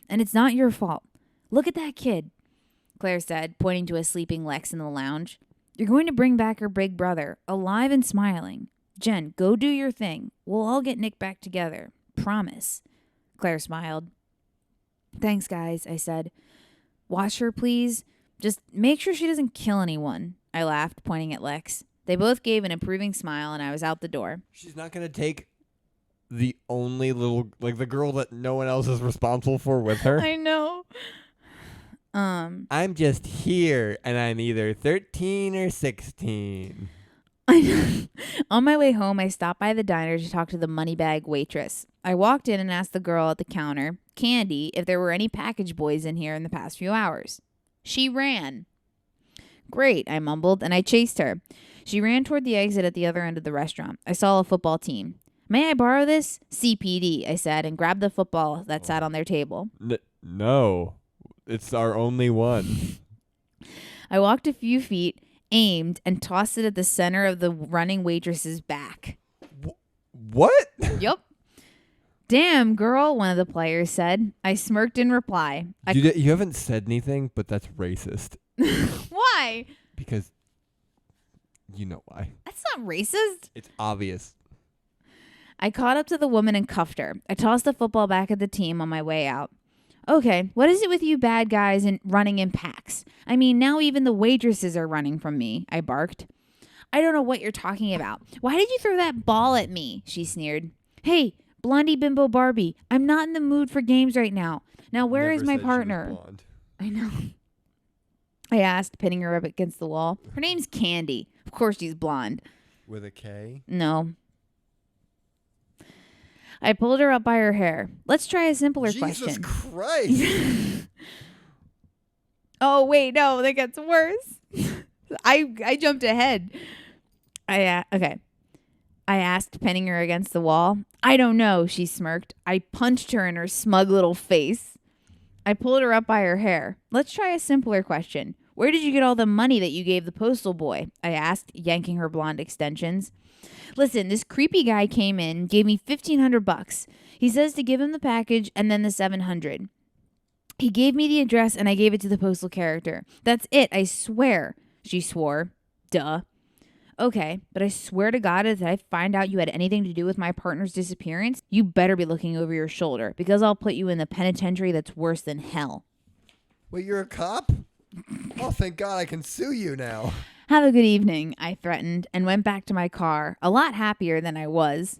And it's not your fault. Look at that kid, Claire said, pointing to a sleeping Lex in the lounge. You're going to bring back her big brother, alive and smiling. Jen, go do your thing. We'll all get Nick back together. Promise. Claire smiled. Thanks, guys, I said. Watch her, please. Just make sure she doesn't kill anyone, I laughed, pointing at Lex. They both gave an approving smile, and I was out the door. She's not going to take the only little, like the girl that no one else is responsible for with her? I know. I'm just here, and I'm either 13 or 16. On my way home, I stopped by the diner to talk to the money bag waitress. I walked in and asked the girl at the counter, Candy, if there were any package boys in here in the past few hours. She ran. Great, I mumbled, and I chased her. She ran toward the exit at the other end of the restaurant. I saw a football team. May I borrow this? CPD, I said, and grabbed the football that sat on their table. No, it's our only one. I walked a few feet, aimed, and tossed it at the center of the running waitress's back. What? Yup. Damn, girl, one of the players said. I smirked in reply. You haven't said anything, but that's racist. Why? Because you know why. That's not racist. It's obvious. I caught up to the woman and cuffed her. I tossed the football back at the team on my way out. Okay, what is it with you bad guys and running in packs? I mean, now even the waitresses are running from me, I barked. I don't know what you're talking about. Why did you throw that ball at me? She sneered. Hey, Blondie Bimbo Barbie, I'm not in the mood for games right now. Now where is my partner? I know. I asked, pinning her up against the wall. Her name's Candy. Of course she's blonde. With a K? No. I pulled her up by her hair. Let's try a simpler question. Jesus Christ. Oh, wait, no, that gets worse. I jumped ahead. Okay. I asked, pinning her against the wall. I don't know, she smirked. I punched her in her smug little face. I pulled her up by her hair. Let's try a simpler question. Where did you get all the money that you gave the postal boy? I asked, yanking her blonde extensions. Listen, this creepy guy came in, gave me $1,500. He says to give him the package and then the $700. He gave me the address and I gave it to the postal character. That's it, I swear. She swore. Duh. Okay, but I swear to God, if I find out you had anything to do with my partner's disappearance, you better be looking over your shoulder, because I'll put you in the penitentiary that's worse than hell. Wait, you're a cop? Oh, thank God I can sue you now. Have a good evening, I threatened, and went back to my car, a lot happier than I was,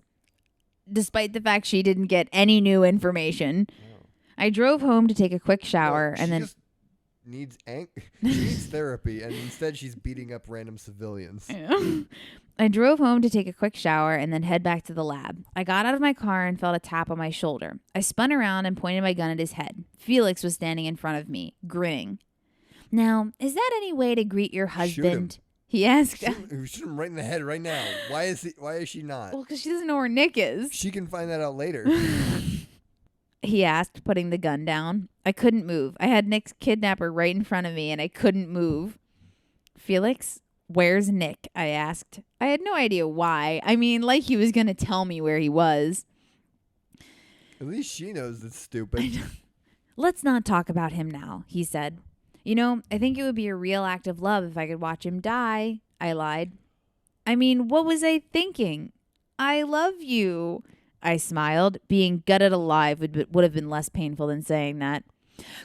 despite the fact she didn't get any new information. Oh. I drove home to take a quick shower, No, and then... just she needs therapy, and instead she's beating up random civilians. I drove home to take a quick shower and then head back to the lab. I got out of my car and felt a tap on my shoulder. I spun around and pointed my gun at his head. Felix was standing in front of me, grinning. Now, is that any way to greet your husband? Shoot him. He asked. Shoot him right in the head right now. Why is she not? Well, because she doesn't know where Nick is. She can find that out later. He asked, putting the gun down. I couldn't move. I had Nick's kidnapper right in front of me, and I couldn't move. Felix, where's Nick? I asked. I had no idea why. I mean, like he was going to tell me where he was. At least she knows it's stupid. Let's not talk about him now, he said. You know, I think it would be a real act of love if I could watch him die, I lied. I mean, what was I thinking? I love you. I smiled. Being gutted alive would have been less painful than saying that.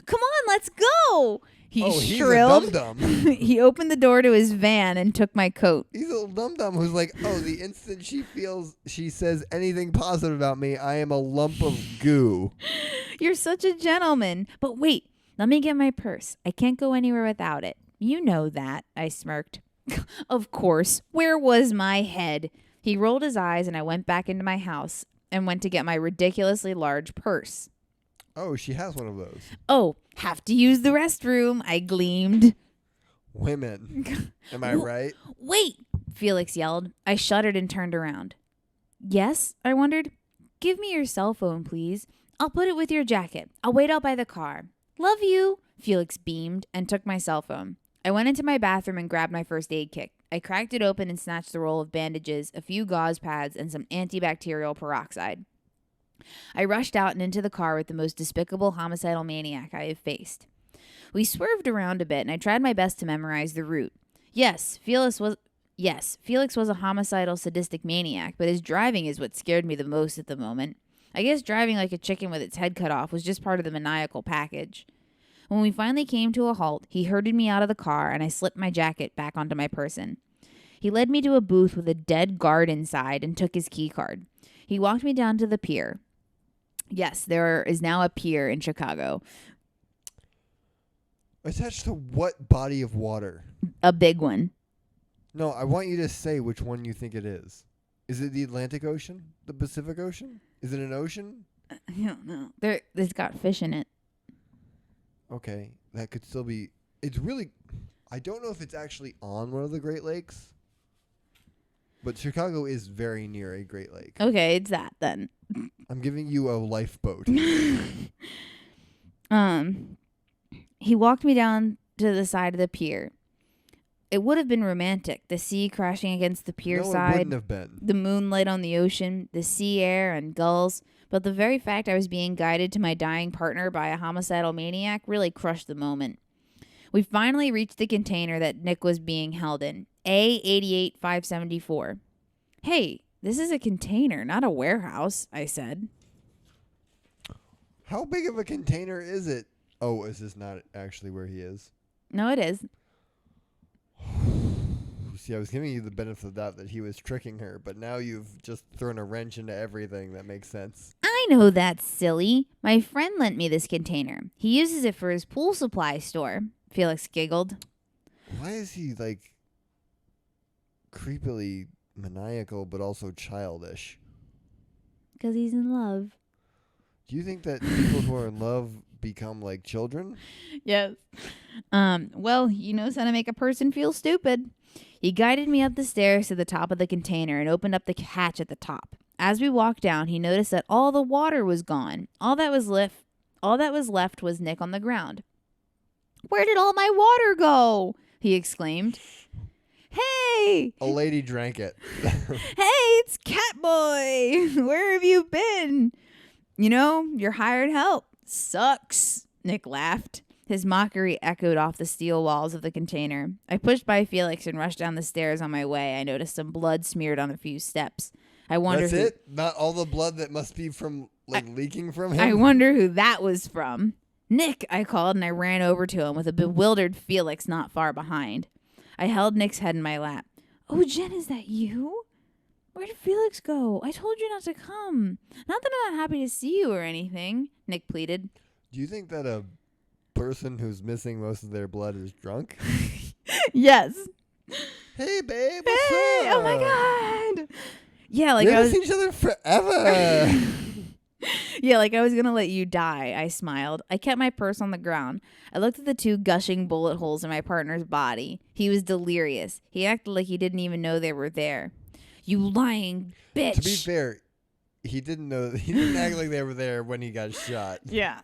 Come on, let's go! He shrilled. He's a dum-dum. He opened the door to his van and took my coat. He's a little dum-dum who's like, oh, the instant she says anything positive about me, I am a lump of goo. You're such a gentleman. But wait, let me get my purse. I can't go anywhere without it. You know that, I smirked. Of course. Where was my head? He rolled his eyes and I went back into my house and went to get my ridiculously large purse. Oh, she has one of those. Oh, have to use the restroom, I gleamed. Women. Am I right? Wait, Felix yelled. I shuddered and turned around. Yes, I wondered. Give me your cell phone, please. I'll put it with your jacket. I'll wait out by the car. Love you, Felix beamed and took my cell phone. I went into my bathroom and grabbed my first aid kit. I cracked it open and snatched the roll of bandages, a few gauze pads, and some antibacterial peroxide. I rushed out and into the car with the most despicable homicidal maniac I have faced. We swerved around a bit, and I tried my best to memorize the route. Yes, Felix was a homicidal sadistic maniac, but his driving is what scared me the most at the moment. I guess driving like a chicken with its head cut off was just part of the maniacal package. When we finally came to a halt, he herded me out of the car, and I slipped my jacket back onto my person. He led me to a booth with a dead guard inside and took his key card. He walked me down to the pier. Yes, there is now a pier in Chicago. Attached to what body of water? A big one. No, I want you to say which one you think it is. Is it the Atlantic Ocean? The Pacific Ocean? Is it an ocean? I don't know. It's got fish in it. Okay, that could still be... It's really... I don't know if it's actually on one of the Great Lakes. But Chicago is very near a Great Lake. Okay, it's that then. I'm giving you a lifeboat. He walked me down to the side of the pier. It would have been romantic, the sea crashing against the pier side. No, it wouldn't have been. The moonlight on the ocean, the sea air and gulls. But the very fact I was being guided to my dying partner by a homicidal maniac really crushed the moment. We finally reached the container that Nick was being held in. A88574. Hey, this is a container, not a warehouse, I said. How big of a container is it? Oh, is this not actually where he is? No, it is. See, I was giving you the benefit of the doubt that he was tricking her, but now you've just thrown a wrench into everything that makes sense. I know that's silly. My friend lent me this container. He uses it for his pool supply store. Felix giggled. Why is he, like, creepily maniacal but also childish? Because he's in love. Do you think that people who are in love become like children? Yes. Well, he knows how to make a person feel stupid. He guided me up the stairs to the top of the container and opened up the hatch at the top. As we walked down, he noticed that all the water was gone. All that was left was Nick on the ground. Where did all my water go? He exclaimed. Hey! A lady drank it. Hey, it's Catboy! Where have you been? You know, your hired help sucks, Nick laughed. His mockery echoed off the steel walls of the container. I pushed by Felix and rushed down the stairs. On my way, I noticed some blood smeared on a few steps. I wonder That's it? Not all the blood that must be from leaking from him? I wonder who that was from. Nick, I called, and I ran over to him with a bewildered Felix not far behind. I held Nick's head in my lap. Oh, Jen, is that you? Where did Felix go? I told you not to come. Not that I'm not happy to see you or anything, Nick pleaded. Do you think that a person who's missing most of their blood is drunk? Yes. Hey, babe, Hey, what's up? oh my God. Yeah, like we I haven't was seen each other forever. Yeah, like I was going to let you die, I smiled. I kept my purse on the ground. I looked at the 2 gushing bullet holes in my partner's body. He was delirious. He acted like he didn't even know they were there. You lying bitch. To be fair, he didn't know. He didn't act like they were there when he got shot. Yeah.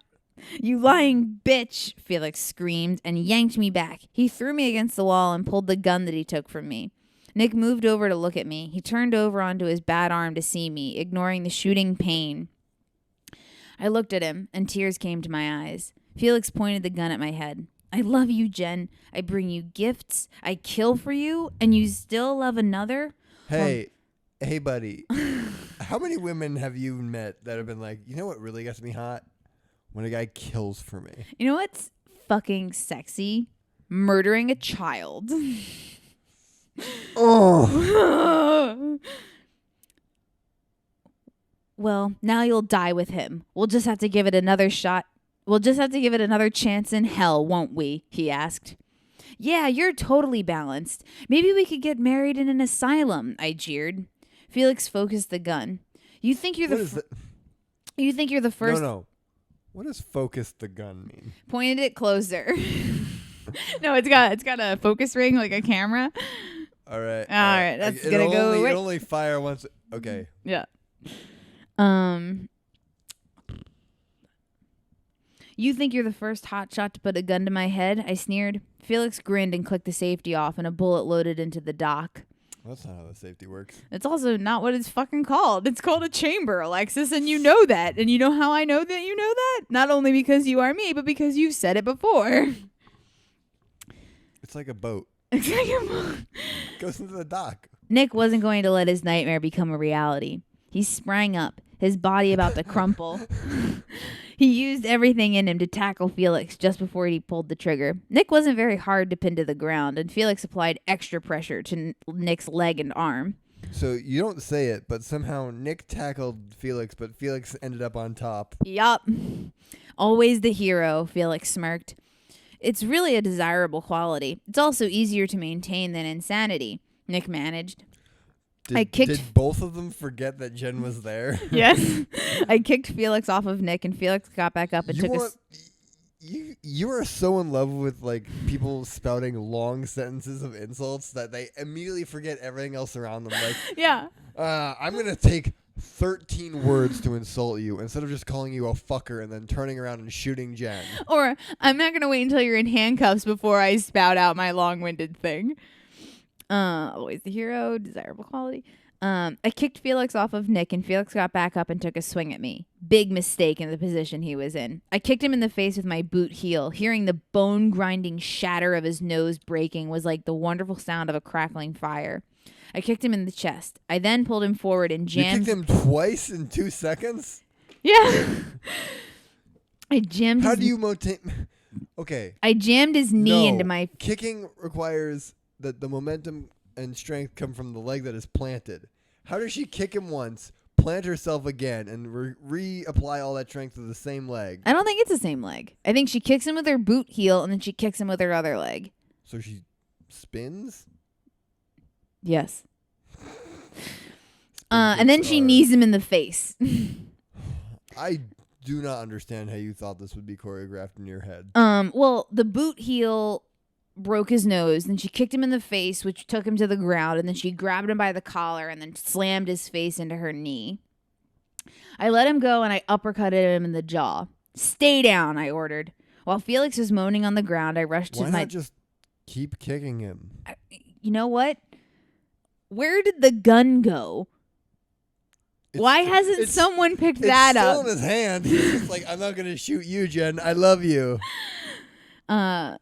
You lying bitch, Felix screamed and yanked me back. He threw me against the wall and pulled the gun that he took from me. Nick moved over to look at me. He turned over onto his bad arm to see me, ignoring the shooting pain. I looked at him, and tears came to my eyes. Felix pointed the gun at my head. I love you, Jen. I bring you gifts. I kill for you, and you still love another? Hey, buddy. How many women have you met that have been like, you know what really gets me hot? When a guy kills for me. You know what's fucking sexy? Murdering a child. Oh. Well, now you'll die with him. We'll just have to give it another shot. We'll just have to give it another chance in hell, won't we? He asked. Yeah, you're totally balanced. Maybe we could get married in an asylum, I jeered. Felix focused the gun. You think you're You think you're the first? No. What does focus the gun mean? Pointed it closer. No, it's got a focus ring like a camera. All right. All right, that's gonna go. It only fire once. Okay. Yeah. You think you're the first hotshot to put a gun to my head? I sneered. Felix grinned and clicked the safety off, and a bullet loaded into the dock. That's not how the safety works. It's also not what it's fucking called. It's called a chamber, Alexis, and you know that. And you know how I know that you know that? Not only because you are me, but because you've said it before. It's like a boat. It's like a boat. Goes into the dock. Nick wasn't going to let his nightmare become a reality. He sprang up, his body about to crumple. He used everything in him to tackle Felix just before he pulled the trigger. Nick wasn't very hard to pin to the ground, and Felix applied extra pressure to Nick's leg and arm. So you don't say it, but somehow Nick tackled Felix, but Felix ended up on top. Yup. Always the hero, Felix smirked. It's really a desirable quality. It's also easier to maintain than insanity, Nick managed. Did both of them forget that Jen was there? Yes. I kicked Felix off of Nick, and Felix got back up and You are so in love with like people spouting long sentences of insults that they immediately forget everything else around them. Like, yeah. I'm gonna take 13 words to insult you instead of just calling you a fucker and then turning around and shooting Jen. Or I'm not gonna wait until you're in handcuffs before I spout out my long-winded thing. Always the hero, desirable quality. I kicked Felix off of Nick, and Felix got back up and took a swing at me. Big mistake in the position he was in. I kicked him in the face with my boot heel. Hearing the bone-grinding shatter of his nose breaking was like the wonderful sound of a crackling fire. I kicked him in the chest. I then pulled him forward and jammed... You kicked him twice in 2 seconds? Yeah. I jammed How do you Okay. I jammed his knee into my... Kicking requires that the momentum and strength come from the leg that is planted. How does she kick him once, plant herself again, and reapply all that strength to the same leg? I don't think it's the same leg. I think she kicks him with her boot heel, and then she kicks him with her other leg. So she spins? Yes. And then she knees him in the face. I do not understand how you thought this would be choreographed in your head. Well, the boot heel broke his nose, then she kicked him in the face, which took him to the ground, and then she grabbed him by the collar and then slammed his face into her knee. I let him go, and I uppercutted him in the jaw. Stay down, I ordered. While Felix was moaning on the ground, I rushed to my... Why not just keep kicking him? You know what? Where did the gun go? Why hasn't someone picked that up? It's still in his hand. He's just like, I'm not going to shoot you, Jen. I love you. I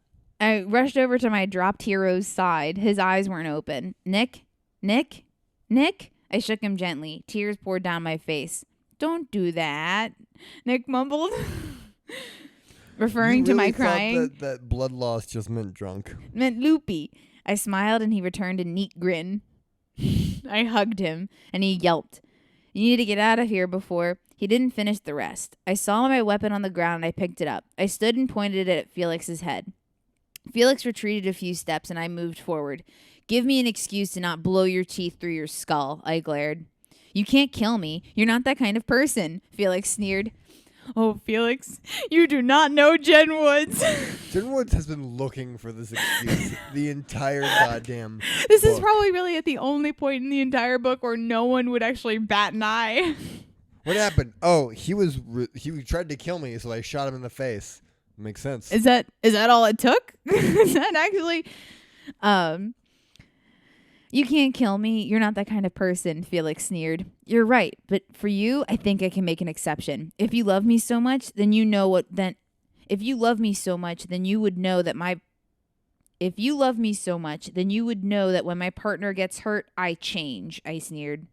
rushed over to my dropped hero's side. His eyes weren't open. Nick? Nick? Nick? I shook him gently. Tears poured down my face. Don't do that, Nick mumbled, referring to my crying. That blood loss just meant drunk. Meant loopy. I smiled and he returned a neat grin. I hugged him and he yelped. You need to get out of here before. He didn't finish the rest. I saw my weapon on the ground and I picked it up. I stood and pointed it at Felix's head. Felix retreated a few steps and I moved forward. Give me an excuse to not blow your teeth through your skull, I glared. You can't kill me. You're not that kind of person, Felix sneered. Oh, Felix, you do not know Jen Woods. Jen Woods has been looking for this excuse the entire goddamn This book. is probably really at the only point in the entire book where no one would actually bat an eye. What happened? Oh, he tried to kill me, so I shot him in the face. Makes sense. Is that all it took? Is that actually You can't kill me. You're not that kind of person, Felix sneered. You're right, but for you, I think I can make an exception. If you love me so much, then you know what then if you love me so much, then you would know that if you love me so much, then you would know that when my partner gets hurt, I change, I sneered.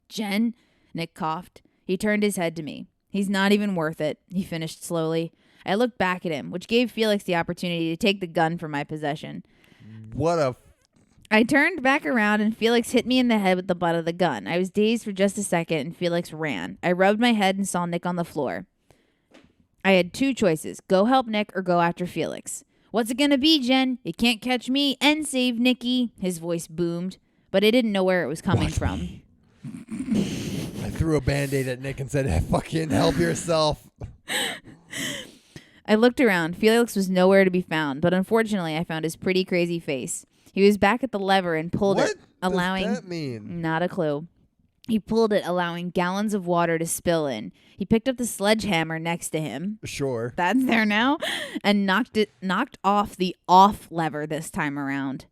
Jen, Nick coughed. He turned his head to me. He's not even worth it, he finished slowly. I looked back at him, which gave Felix the opportunity to take the gun from my possession. I turned back around and Felix hit me in the head with the butt of the gun. I was dazed for just a second and Felix ran. I rubbed my head and saw Nick on the floor. I had two choices. Go help Nick or go after Felix. What's it gonna be, Jen? You can't catch me and save Nicky. His voice boomed, but I didn't know where it was coming from. I threw a Band-Aid at Nick and said, hey, fucking help yourself. I looked around. Felix was nowhere to be found, but unfortunately I found his pretty crazy face. He was back at the lever and pulled it, allowing... What does that mean? Not a clue. He pulled it, allowing gallons of water to spill in. He picked up the sledgehammer next to him. Sure. That's there now. And knocked off the off lever this time around.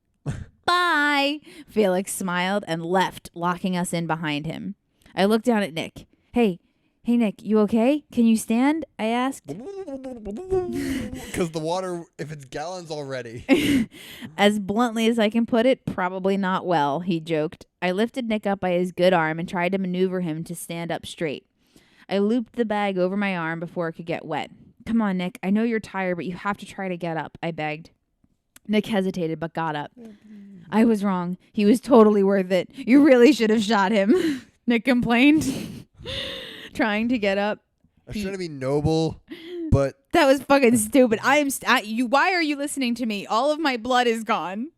Bye! Felix smiled and left, locking us in behind him. I looked down at Nick. Hey, Nick, you okay? Can you stand? I asked. Because the water, if it's gallons already. As bluntly as I can put it, probably not well, he joked. I lifted Nick up by his good arm and tried to maneuver him to stand up straight. I looped the bag over my arm before it could get wet. Come on, Nick. I know you're tired, but you have to try to get up, I begged. Nick hesitated, but got up. I was wrong. He was totally worth it. You really should have shot him, Nick complained. Trying to get up. I was trying to be noble, but... That was fucking stupid. Why are you listening to me? All of my blood is gone.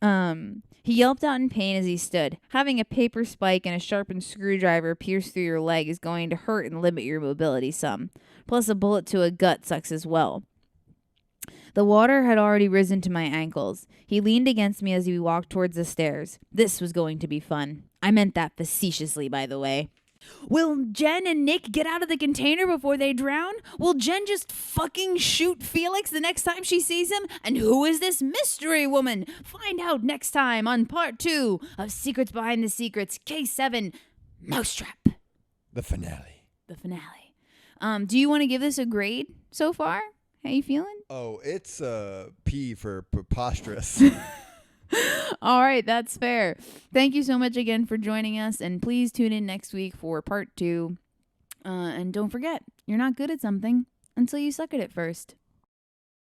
He yelped out in pain as he stood. Having a paper spike and a sharpened screwdriver pierce through your leg is going to hurt and limit your mobility some. Plus a bullet to a gut sucks as well. The water had already risen to my ankles. He leaned against me as we walked towards the stairs. This was going to be fun. I meant that facetiously, by the way. Will Jen and Nick get out of the container before they drown? Will Jen just fucking shoot Felix the next time she sees him? And who is this mystery woman? Find out next time on part 2 of Secrets Behind the Secrets, Case 7, Mousetrap. The finale. Do you want to give this a grade so far? How you feeling? Oh, it's P for preposterous. All right, that's fair. Thank you so much again for joining us, and please tune in next week for part 2. And don't forget, you're not good at something until you suck at it first.